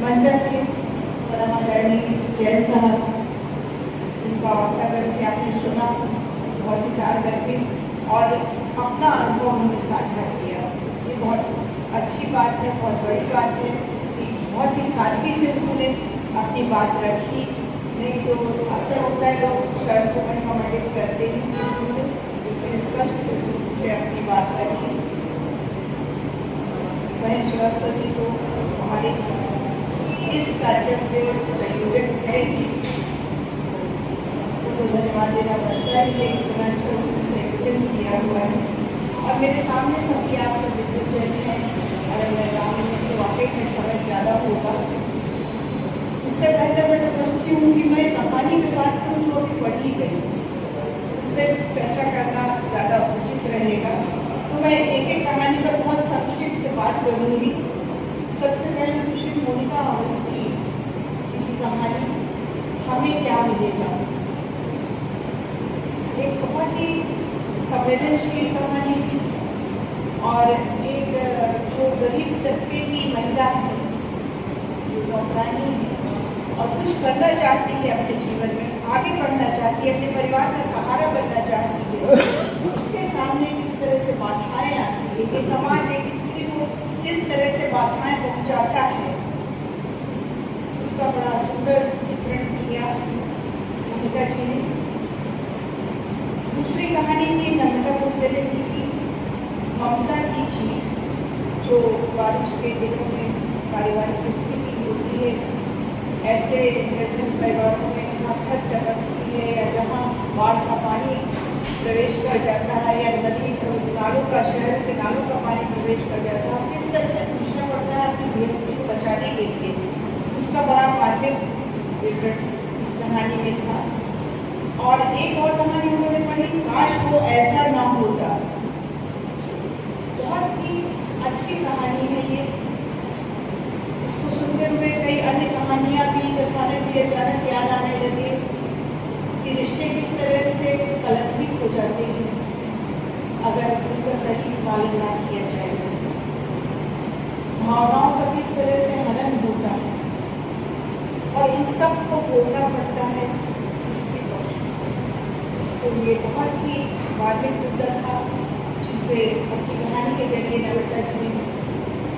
मंचा से परमादरणीय जैन साहब, उनका वार्ता करके आपने सुना, बहुत ही सार करके और अपना अनुभव हमने साझा किया। ये बहुत अच्छी बात है, बहुत बड़ी बात है कि बहुत ही सादगी से उन्होंने अपनी बात रखी। नहीं तो अक्सर होता है लोग स्वयं को कमेंट करते हैं, लेकिन स्पष्ट रूप से अपनी बात रखी। बहन श्रीवास्तव जी को हमारे इस कार्यक्रम के संयोजक है ही, उसको धन्यवाद देना पड़ता है कि इतना अच्छा संयोजन किया हुआ है। और मेरे सामने सभी आप सब विद्युत जन हैं, और मैं गाँव में तो वाकई में समय ज़्यादा होगा। उससे बेहतर मैं समझती हूँ कि मैं कहानी में बात करूँ जो अभी पढ़ी गई, उस पर चर्चा करना ज़्यादा उचित रहेगा। तो मैं एक एक कहानी पर बहुत संक्षिप्त बात करूँगी। सबसे पहले सुश्री मोनिका अवस्थी जी की कहानी हमें क्या मिलेगा। एक बहुत ही संवेदनशील कहानी थी और एक जो गरीब तबके की महिला है, जो नौकरानी है और कुछ करना चाहती है अपने जीवन में, आगे बढ़ना चाहती है, अपने परिवार का सहारा बनना चाहती है, उसके सामने किस तरह से बाधाएं आती है, कि समाज एक स्त्री को किस तरह से बाधाएं पहुंचाता है, उसका बड़ा सुंदर चित्रण किया मोनिका जी ने। दूसरी कहानी थी नमिता पुष्पेले जी की ममता की चीख, जो बारिश के दिनों में पारिवारिक स्थिति होती है, ऐसे निर्धन परिवारों में जहाँ छत टपकती है या जहाँ बाढ़ का पानी प्रवेश कर जाता है या नदी नालों का, शहर के नालों का पानी प्रवेश कर जाता है, किस तरह से पूछना पड़ता है अपनी गृहस्थी को बचाने के लिए, उसका बड़ा माध्यम विवरण इस कहानी में था। और एक और कहानी उन्होंने पढ़ी, काश वो ऐसा ना होता। बहुत ही अच्छी कहानी है ये। इसको सुनते हुए कई अन्य कहानियाँ भी, कथाएं भी अचानक याद आने लगे कि रिश्ते किस तरह से कलंकित हो जाते हैं अगर उनका सही पालन ना किया जाए, भावनाओं का किस तरह से हनन होता है और इन सब को बोलना पड़ता है इसके पक्ष। तो ये बहुत ही मार्मिक मुद्दा था जिसे अपनी कहानी के जरिए नमिता जी ने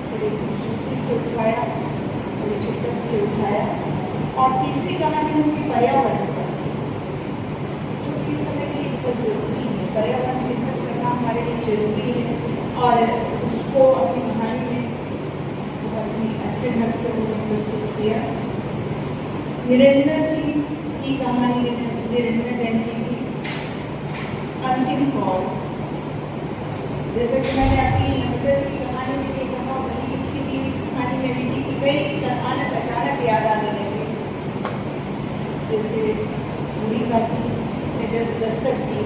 बड़ी खूबसूरती से उठाया, बड़ी शिद्दत से उठाया। और तीसरी कहानी उनकी पर्यावरण पर थी, जो कि इस समय के लिए बहुत जरूरी है। पर्यावरण चिंतन करना हमारे लिए जरूरी है और उसको अपनी कहानी में बहुत ही अच्छे ढंग से उन्होंने प्रस्तुत किया। निरंजन जी की कहानी, निरंजन जैन जी की अंतिम कॉल, जैसे कि मैंने अपनी नमिता की कहानी में भी कहा, वही स्थिति इस कहानी में भी थी कि कई कथानक अचानक याद आने लगे, जैसे मोनिका की दस्तक दी।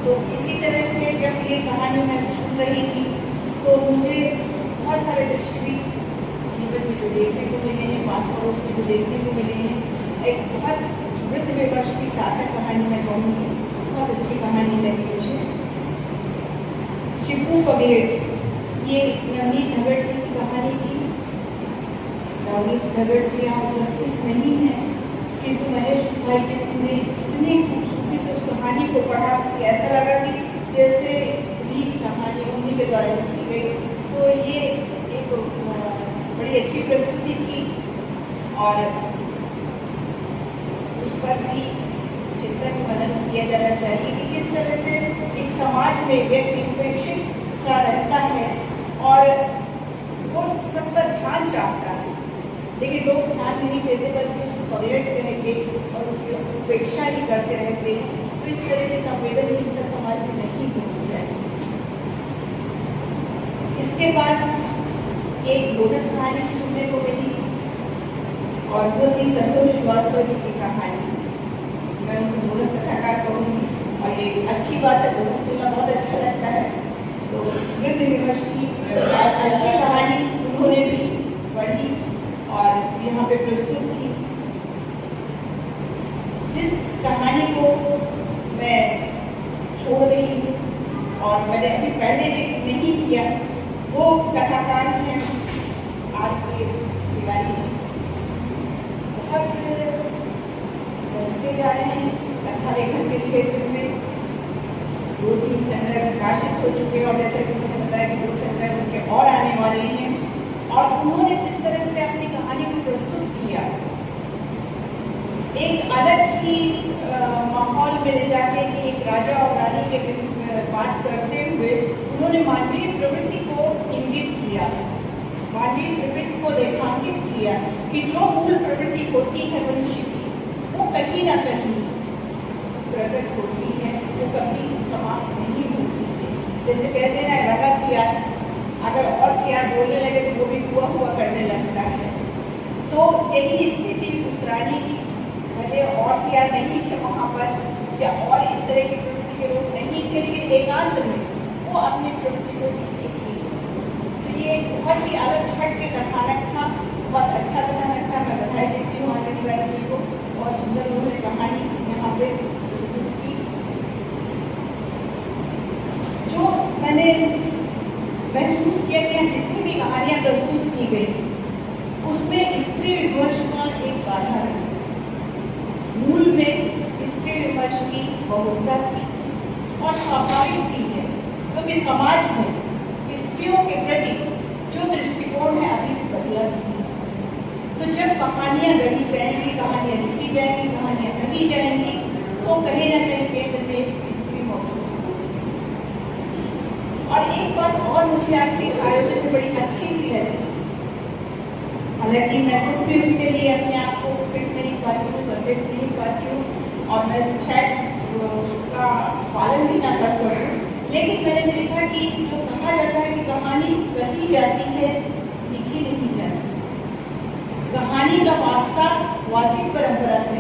तो इसी तरह से जब ये कहानी मैं सुन रही थी तो मुझे बहुत सारे दृश्य भी जीवन में जो देखने को मिले हैं, पास पड़ोस में जो देखने को मिले हैं। एक बहुत वृद्ध विवश की सार्थक कहानी मैं कहूँगी, बहुत अच्छी कहानी लगी मुझे। शिपू पगलेट, ये नवनीत नगर जी की कहानी थी। नवनीत नगर जी यहाँ उपस्थित नहीं है, किंतु महेश भाई जी ने इतनी खूबसूरती से उस कहानी को पढ़ा कि ऐसा लगा कि जैसे रीत कहानी उन्हीं के द्वारा लिखी गई। तो ये एक बड़ी अच्छी प्रस्तुति थी और उस पर भी चिंतन मनन किया जाना चाहिए कि किस तरह से एक समाज में व्यक्ति उपेक्षित सा रहता है और वो सबका ध्यान चाहता है, लेकिन लोग ध्यान नहीं देते बल्कि उसको पगलेट करेंगे और उसकी उपेक्षा ही करते रहते हैं। तो इस तरह की संवेदनहीनता समाज में नहीं होनी चाहिए। इसके बाद एक बोनस कहानी सुनने को मिली और वो थी संतोष श्रीवास्तव जी की कहानी। मैं उनको बोनस कथाकार कहूँगी और ये अच्छी बात है, बोनस मिलना बहुत अच्छा लगता है। तो वृद्ध विवश की अच्छी कहानी उन्होंने भी पढ़ी और यहाँ पे प्रस्तुत की। जिस कहानी को मैं छोड़ रही हूँ और मैंने अभी पहले जिक्र नहीं किया, वो कथाकार हैं आर.के. तिवारी जी। बहुत पहुँचते जा रहे हैं कथा लेखन के क्षेत्र में। 2-3 संग्रह प्रकाशित हो चुके हैं और जैसे कि उन्होंने बताया कि 2 संग्रह उनके और आने वाले हैं। और उन्होंने जिस तरह से अपनी कहानी को प्रस्तुत किया, एक अलग ही माहौल में ले जाके कि एक राजा और रानी के बात करते हुए उन्होंने मानवीय प्रवृत्ति को इंगित किया, मानवीय प्रवृत्ति को रेखांकित किया कि जो मूल प्रवृत्ति होती है मनुष्य की, वो कहीं ना कहीं प्रकट होती है, वो कभी समाप्त नहीं होती है। जैसे कहते हैं ना, लगा सियार, अगर और सियार बोलने लगे तो वो भी हुआ यही स्थिति उस रानी की, भले और सियार नहीं थे वहाँ पर या और इस तरह की प्रवृत्ति के लोग नहीं थे, लेकिन एकांत में वो अपनी प्रवृत्ति को जीती थी। तो ये बहुत ही अलग हट के कथानक था, बहुत अच्छा कथानक था। मैं बधाई देती हूँ आने वाले जी को, बहुत सुंदर उन्होंने कहानी यहाँ पे प्रस्तुत की। जो मैंने महसूस किया कि जितनी भी कहानियाँ प्रस्तुत की गई उसमें स्त्री विमर्श का एक बाधा है। मूल में स्त्री विमर्श की बहुलता थी और स्वाभाविक भी है, क्योंकि समाज में स्त्रियों के प्रति जो दृष्टिकोण है अभी बदला नहीं। तो जब कहानियाँ गढ़ी जाएंगी, कहानियाँ लिखी जाएंगी, कहानियाँ कही जाएंगी, तो कहीं ना कहीं केंद्र में स्त्री मौजूद होगी। और एक बात और मुझे आज के इस आयोजन में बड़ी अच्छी सी लगी, हालांकि मैं खुद भी उसके लिए अपने आप को फिट नहीं पाती हूँ, परफेक्ट नहीं पाती हूँ और मैं शायद उसका पालन भी ना कर सकूँ, लेकिन मैंने देखा कि जो कहा जाता है कि कहानी कही जाती है, लिखी नहीं जाती। कहानी का वास्ता वाचिक परंपरा से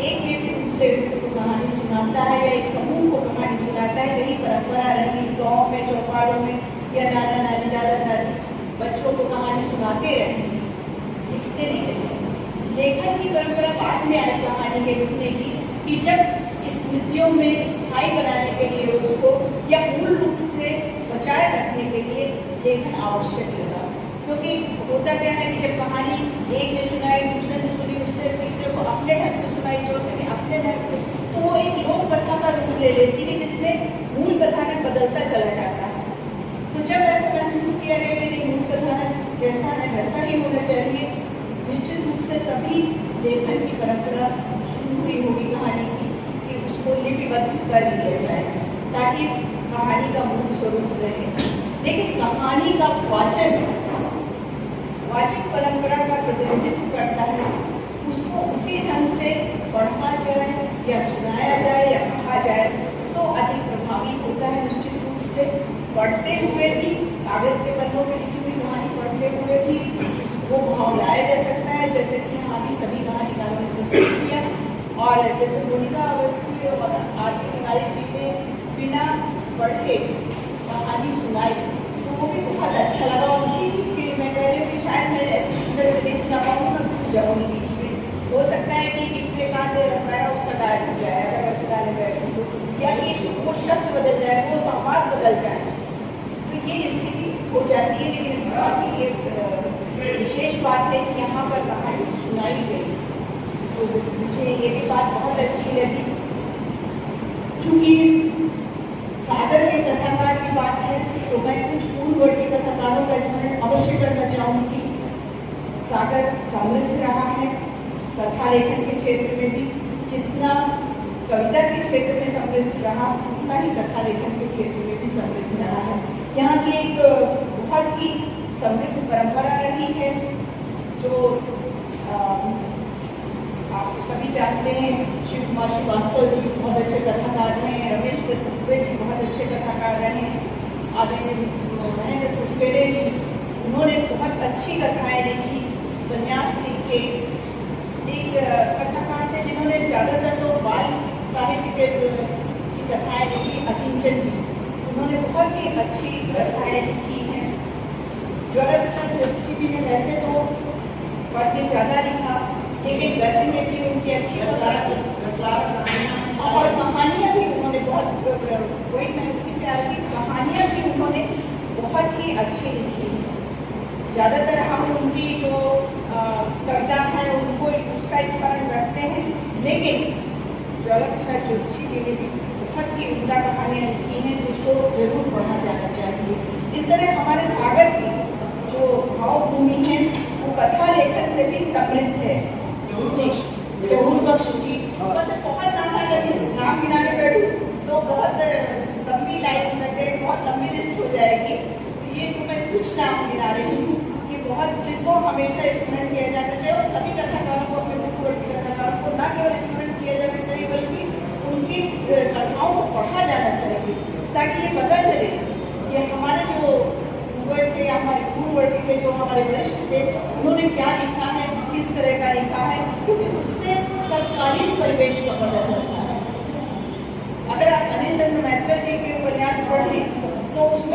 एक व्यक्ति दूसरे व्यक्ति को कहानी सुनाता है या एक समूह को कहानी सुनाता है, यही परंपरा रही। गाँव में, चौपालों में या नाना नानी, दादा दादी बच्चों को कहानी सुनाते रहे, लिखते नहीं रहे। लेखन की परंपरा बाद में आई कहानी के लिखने की, कि जब स्मृतियों में स्थायी बनाने के लिए उसको या मूल रूप से बचाए रखने के लिए लेखन आवश्यक लगा। क्योंकि होता क्या है कि जब कहानी एक ने सुनाई, दूसरे ने सुनी, उसने तीसरे को अपने ढंग से सुनाई, चौथे ने अपने ढंग से, तो वो एक लोक कथा का रूप ले लेती है जिसमें मूल कथानक बदलता चला जाता है। तो जब ऐसा महसूस किया गया कि मूल कथानक जैसा है वैसा ही होना चाहिए, निश्चित रूप से तभी लेखन की परंपरा शुरू हुई होगी कहानी की, कि उसको लिपिबद्ध कर लिया जाए ताकि कहानी का मूल स्वरूप रहे। लेकिन कहानी का वाचन वाचिक परंपरा का प्रतिनिधित्व करता है, उसको उसी ढंग से पढ़ा जाए या सुनाया जाए या कहा जाए तो अधिक प्रभावी होता है। निश्चित रूप से पढ़ते हुए भी, कागज के पन्नों पर लिखी हुई कहानी पढ़ते हुए भी वो भाव लाया जा सकता है, जैसे कि यहाँ भी सभी कहानीकारों ने प्रस्तुत किया। और जैसे मोनिका अवस्थी और आरती तिवारी जी ने बिना पढ़े कहानी सुनाई, तो वो भी बहुत अच्छा लगा। और उसी चीज़ के लिए मैं कह रही हूँ कि शायद मैं ऐसे तरह से नहीं सुना पाऊँगी, मैं भूल जाऊँगी बीच में। हो सकता है कि बीच में कान दे रखा है उसका गायब हो जाए अगर मैं सुनाने बैठूँ तो, या कि वो शब्द बदल जाए, वो संवाद बदल जाए, तो ये स्थिति हो जाती है। लेकिन बहुत ही एक विशेष बात है कि यहाँ पर कहानी सुनाई गई, तो मुझे ये भी बात बहुत अच्छी लगी। चूँकि सागर के कथाकार की बात है तो मैं कुछ पूर्ववर्ती कथाकारों का स्मरण अवश्य करना चाहूँगी। सागर समृद्ध रहा है कथा लेखन के क्षेत्र में भी, जितना कविता के क्षेत्र में समृद्ध रहा उतना ही कथा लेखन के क्षेत्र में भी समृद्ध रहा है। यहाँ की एक बहुत ही समृद्ध परंपरा रही है जो आप सभी जानते हैं। शिव कुमार श्रीवास्तव जी बहुत अच्छे कथाकार रहे हैं, रमेश दुबे जी बहुत अच्छे कथाकार रहे हैं, आदरणीय महेंद्र पुष्करे जी, उन्होंने बहुत अच्छी कथाएं लिखी, उपन्यास लिखे। एक कथाकार थे जिन्होंने ज़्यादातर तो बाल साहित्य की कथाएं लिखी, अकिंचन जी, उन्होंने बहुत ही अच्छी कथाएं लिखी हैं। ज्वलंत जोशी जी ने वैसे तो पद्य ज़्यादा लिखा, लेकिन गद्य में भी उनकी अच्छी और कहानियाँ भी उन्होंने बहुत, वही मैं उसी प्यार की कहानियाँ भी उन्होंने बहुत ही अच्छी लिखी हैं। ज़्यादातर हम उनकी जो कविता है उनको उसका स्मरण रखते हैं, लेकिन ज्वलंत जोशी जी ने भी बहुत ही उम्दा कहानियाँ लिखी हैं जिसको जरूर पढ़ा जाना चाहिए। इस तरह हमारे सागर की जो भावभूमि है वो कथा लेखन से भी समृद्ध है। जरूर बख्श जी मतलब बहुत नाम गिनाने बैठूं तो बहुत लंबी लाइन लग गई, बहुत लंबी लिस्ट हो जाएगी। तो ये तो मैं कुछ नाम गिना रही हूँ कि बहुत जिनको हमेशा स्मरण किया जाना चाहिए, और सभी कथाकारों को, अपने पूर्ववर्ती कथाकारों को न केवल स्मरण किया जाना चाहिए बल्कि उनकी कथाओं को पढ़ा जाना चाहिए, ताकि ये पता चले कि हमारे जो पूर्वज थे, हमारे पूर्ववर्ती थे, जो हमारे वरिष्ठ थे, उन्होंने क्या लिखा है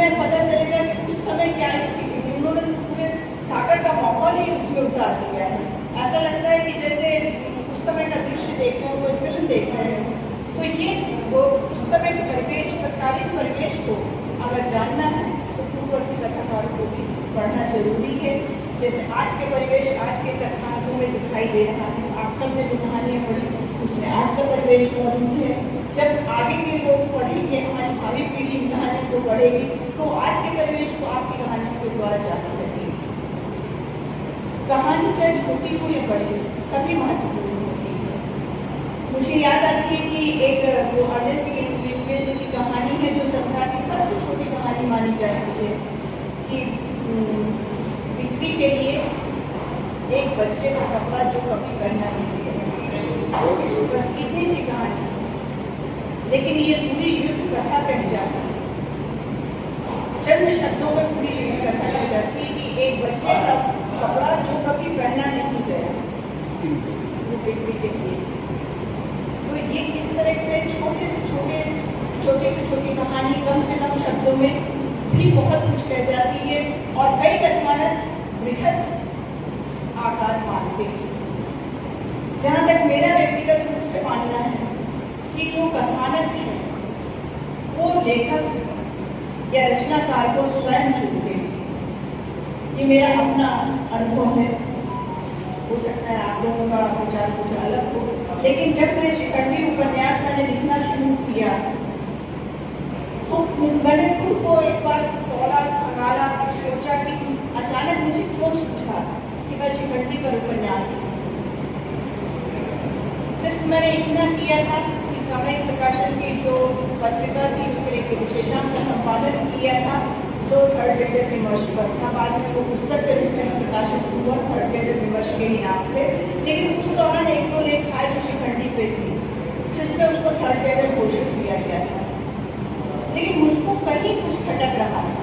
हमें पता चलेगा कि उस समय क्या स्थिति थी। उन्होंने तो पूरे सागर का माहौल ही उसमें उतार दिया है। ऐसा लगता है कि जैसे उस समय का दृश्य देख रहे हो, कोई फिल्म देख रहे हो। तो ये वो उस समय के परिवेश, तत्कालीन परिवेश को अगर जानना है तो पूर्ववर्ती कथाकारों को भी पढ़ना जरूरी है। जैसे आज के परिवेश, आज के कथाओं में दिखाई दे रहा है। आप सब ने जो कहानियाँ पढ़ी उसमें आज का परिवेश मौजूद है। जब आगे के लोग पढ़ेंगे, हमारी भावी पीढ़ी इन कहानियों को पढ़ेगी, तो आज के परिवेश को आपकी कहानियों के द्वारा जान सकेगी। कहानी चाहे छोटी हो या बड़ी, सभी महत्वपूर्ण होती है। मुझे याद आती है कि एक वो अर्नेस्ट हेमिंग्वे की कहानी है जो संसार की सबसे छोटी कहानी मानी जाती है कि बिक्री के लिए एक बच्चे का कपड़ा जो कभी पहना नहीं है। बस इतनी सी कहानी, लेकिन ये पूरी युद्ध कथा कह जाती है। चंद शब्दों में पूरी युद्ध कथा कह जाती है कि एक बच्चे का कपड़ा जो कभी पहना नहीं गया वो बिक्री के लिए। तो ये इस तरह से छोटे से छोटी कहानी कम से कम शब्दों में भी बहुत कुछ कह जाती है। और कई कथानक बृहद आकार मानते हैं। जहाँ तक मेरा व्यक्तिगत रूप से मानना है कि जो कथानक है वो लेखक या रचनाकार को स्वयं चुनते हैं। ये मेरा अपना अनुभव है। हो सकता है आप लोगों का विचार कुछ अलग हो, लेकिन जब मैं शिखंडी उपन्यास मैंने लिखना शुरू किया तो मैंने खुद को एक बार थोड़ा खंगाला, सोचा कि अचानक मुझे क्यों सूझा कि मैं शिखंडी पर उपन्यास लिखूं। सिर्फ मैंने इतना किया था कि सामयिक प्रकाशन की जो पत्रिका थी उसके लिए विशेषांक का संपादन किया था जो थर्ड जेंडर विमर्श पर था। बाद में वो पुस्तक के रूप में प्रकाशित हुआ थर्ड जेंडर विमर्श के ही नाम से। लेकिन उस दौरान एक दो लेख आए जो शिखंडी पे थी जिसमें उसको थर्ड जेंडर घोषित किया गया था, लेकिन मुझको कहीं कुछ खटक रहा था।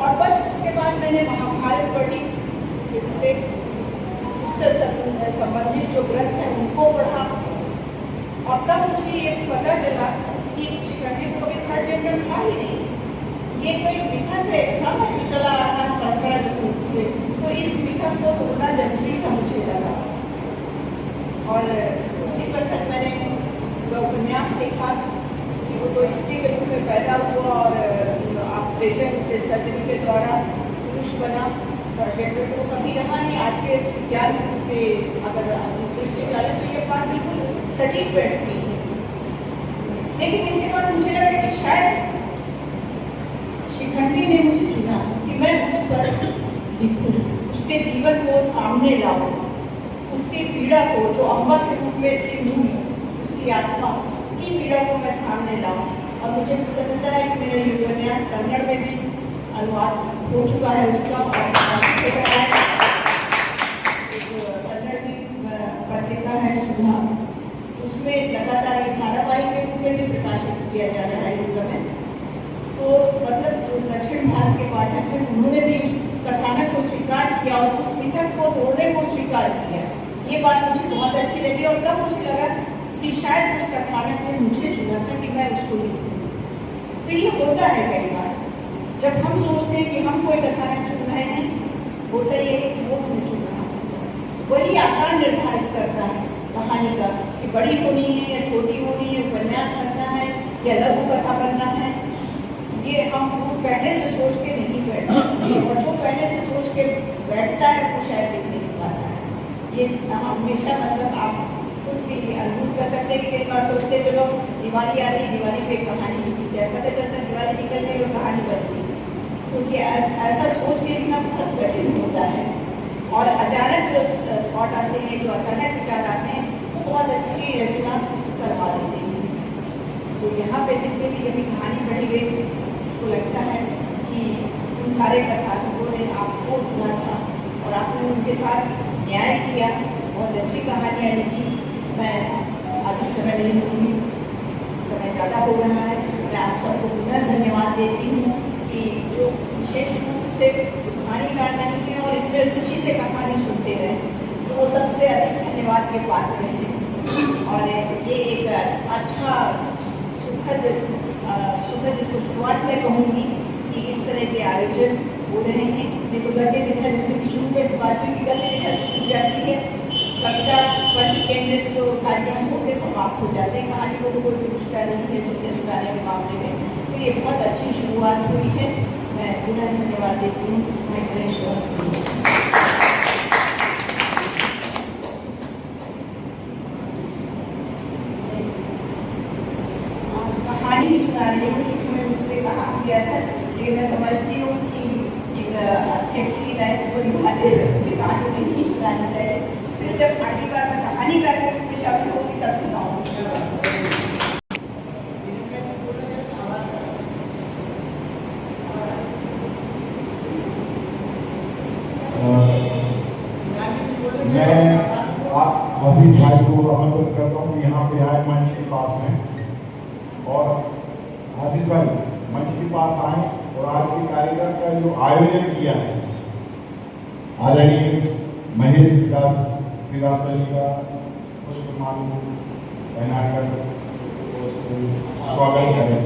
और बस उसके बाद मैंने महाभारत पढ़ी, उससे संबंधित जो ग्रंथ हैं उनको पढ़ा। और तब मुझे ये पता चला कि शिखंडी तो कभी थर्ड जेंडर था ही नहीं। ये कोई मिथक है ना जो चला रहा है परंपरागत रूप से। तो इस मिथक को तोड़ना जरूरी समझे लगा। और उसी पर तक मैंने उपन्यास लिखा कि वो तो स्त्री के रूप में पैदा हुआ और ऑपरेशन सर्जरी के द्वारा पुरुष बना। और जेंडर तो कभी रहा नहीं। आज के ज्ञान के अगर दृष्टि डालें तो ये बात बिल्कुल सटीक बैठती है। लेकिन इसके बाद मुझे लगा कि शायद शिखंडी ने मुझे चुना कि मैं उस पर लिखूं, उसके जीवन को सामने लाऊं, उसकी पीड़ा को जो अम्बा के रूप में थी मूल, उसकी आत्मा, उसकी पीड़ा को मैं सामने लाऊं। और मुझे प्रसन्नता है कि मेरा ये उपन्यास कन्नड़ में भी अनुवाद हो चुका है उसका। कन्नड़ की पत्रिका है सुधा, उसमें लगातार ये धारावाहिक के रूप में भी प्रकाशित किया जा रहा है इस समय। तो मतलब जो दक्षिण भारत के पाठक हैं उन्होंने भी कथानक को स्वीकार किया और उस मिथक को तोड़ने को स्वीकार किया। ये बात मुझे बहुत अच्छी लगी। और तब मुझे लगा कि शायद उस कथानक ने मुझे चुना था कि मैं उसको लिखूं। तो ये होता है कई बार जब हम सोचते हैं कि हम कोई कथानक चुन रहे हैं, होता ये है कि वो हमें चुन रहा है। वही आकार निर्धारित करता है कहानी का कि बड़ी होनी है या छोटी होनी है, उपन्यास बनना है या लघु कथा बनना है। ये हम पहले से सोच के नहीं बैठते, और जो पहले से सोच के बैठता है वो शायद लिख नहीं पाता है। ये हमेशा मतलब आप खुद भी अनुभव कर सकते हैं कि कई बार सोचते चलो दिवाली आ रही, दिवाली पे कहानी लिखी जाए, पता चलता है दिवाली निकल गई और कहानी बन गई। क्योंकि ऐसा सोच के लिखना बहुत कठिन होता है। और अचानक जो थॉट आते हैं, जो अचानक विचार आते हैं, वो बहुत अच्छी रचना करवा देते हैं। तो यहाँ पे जितने भी कभी कहानी पढ़ी गई तो लगता है कि उन सारे कथानकों ने आपको चुना था और आपने उनके साथ न्याय किया। बहुत अच्छी कहानियाँ लिखी। मैं अभी समय नहीं दूँगी, समय ज़्यादा हो रहा है। मैं आप सबको पुनः धन्यवाद देती हूँ कि जो विशेष रूप से कहानीकार नहीं है और इतने रुचि से कहानी सुनते रहे, तो वो सबसे अधिक धन्यवाद के पात्र हैं। और ये एक अच्छा सुखद जिसको शुरुआत में कहूँगी कि इस तरह के आयोजन हो रहे हैं। देखो गद्य लेखन जैसे कि शुरू में बात हुई कि गद्य लेखन छूट जाती है, कविता पर केंद्रित जो कार्यक्रम होते समाप्त हो जाते हैं, कहानी को तो कोई पुरस्कार नहीं है सुनने सुनाने के मामले में। तो ये बहुत अच्छी शुरुआत हुई है, मैं पुनः धन्यवाद देती हूँ। कहानी सुनाने में मुझसे कहा गया था, लेकिन मैं समझती हूँ कि एक अध्यक्ष की लाइफ को निभाते हुए मुझे कहानी नहीं सुनानी चाहिए, सिर्फ जब आगे का कहानी का शब्द होगी तब सुनाऊंगी। मैं आशीष भाई को आमंत्रित करता हूँ यहाँ पे आए मंच के पास में, और आशीष भाई मंच के पास आए और आज के कार्यक्रम का जो आयोजन किया है आदरणीय महेश दास श्रीवास्तव जी का पुष्पमाला पहनाकर स्वागत करें।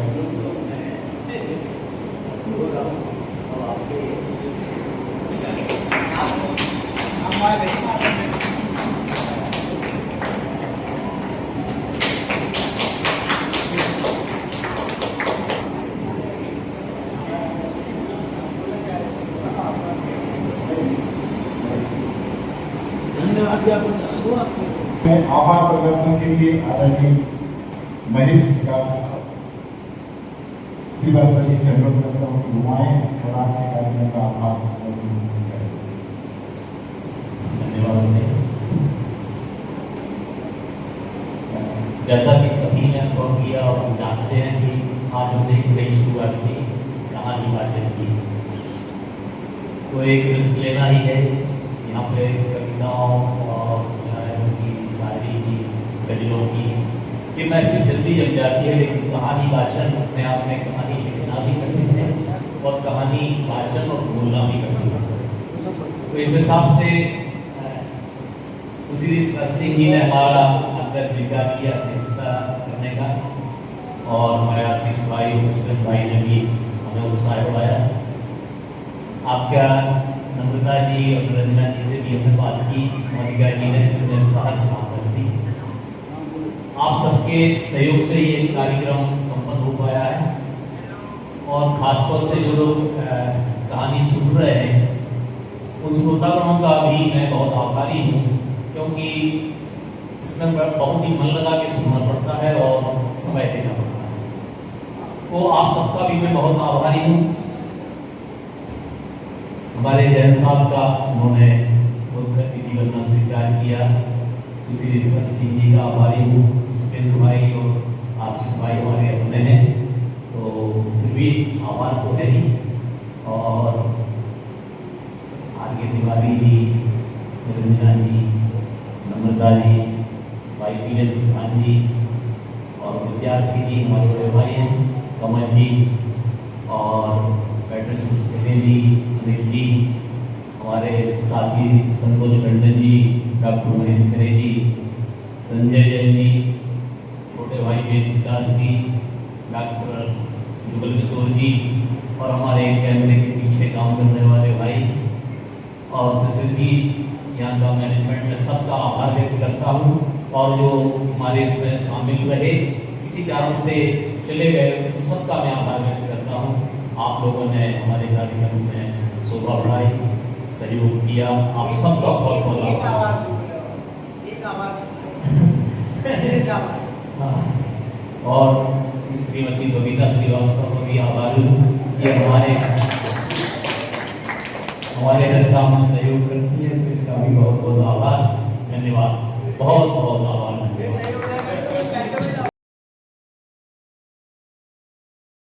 मैं आभार प्रदर्शन के लिए आदरणीय महेश विकास श्रीवास्तव जी से अनुरोध करता हूँ कि घुमाएं और आज के कार्यक्रम का आभार धन्यवाद। जैसा कि सभी ने अनुभव किया और हम जानते हैं कि आज हमने एक नई शुरुआत की, कहानी वाचन की, तो एक रिस्क लेना ही है। यहाँ पे कविताओं और शायरों की, शायरी की, गजलों की ये महफिल जल्दी जम जाती है, लेकिन कहानी वाचन अपने आप में कहानी लिखना भी कठिन है और कहानी वाचन और बोलना भी कठिन है। तो इस हिसाब से सुश्री सिंह जी ने हमारा आग्रह स्वीकार किया अध्यक्षता करने का, और हमारे आशीष भाई मुस्लिम भाई ने भी हमें उत्साह बढ़ाया। आपका नम्रता जी और रंजना जी से भी हमने बात की, मोनिका जी ने हमें सहज सामर्थ्य दी। आप सबके सहयोग से ये कार्यक्रम संपन्न हो पाया है, और खासतौर से जो लोग कहानी सुन रहे हैं उन श्रोतागणों का भी मैं बहुत आभारी हूँ, क्योंकि इसमें बहुत ही मन लगा के सुनना पड़ता है और समय देना पड़ता है। तो आप सबका भी मैं बहुत आभारी हूँ। हमारे जैन साहब का उन्होंने मुख्य अतिथि बनना स्वीकार किया, सुश्री सिंह जी का आभारी हूँ। सुपेंद्र भाई और आशीष भाई हमारे अपने हैं, तो फिर भी आभार तो है ही। और आगे तिवारी जी, रंजना जी, नम्रता जी, भाई वीरेंद्र खान जी और विद्यार्थी जी हमारे बड़े भाई हैं, कमल जी और पैट्रिस जी, अनिल जी, हमारे साथी संतोष टंडन जी, डॉक्टर महेंद्र खरे जी, संजय जैन जी, छोटे भाई वेद विकास जी, डॉक्टर जुगल किशोर जी, और हमारे कैमरे के पीछे काम करने वाले भाई और सुशील जी, यहाँ का मैनेजमेंट में सबका आभार व्यक्त करता हूँ। और जो हमारे इसमें शामिल रहे, किसी कारण से चले गए, उन सबका मैं आभार व्यक्त करता हूँ। आप लोगों ने हमारे कार्यक्रम में शोभा बढ़ाई, सहयोग किया, आप सबका बहुत बहुत आभार। और श्रीमती बबीता श्रीवास्तव को भी आभारी हूँ, ये हमारे हर काम में सहयोग करती है, तो इसका भी बहुत बहुत आभार, धन्यवाद, बहुत बहुत आभार।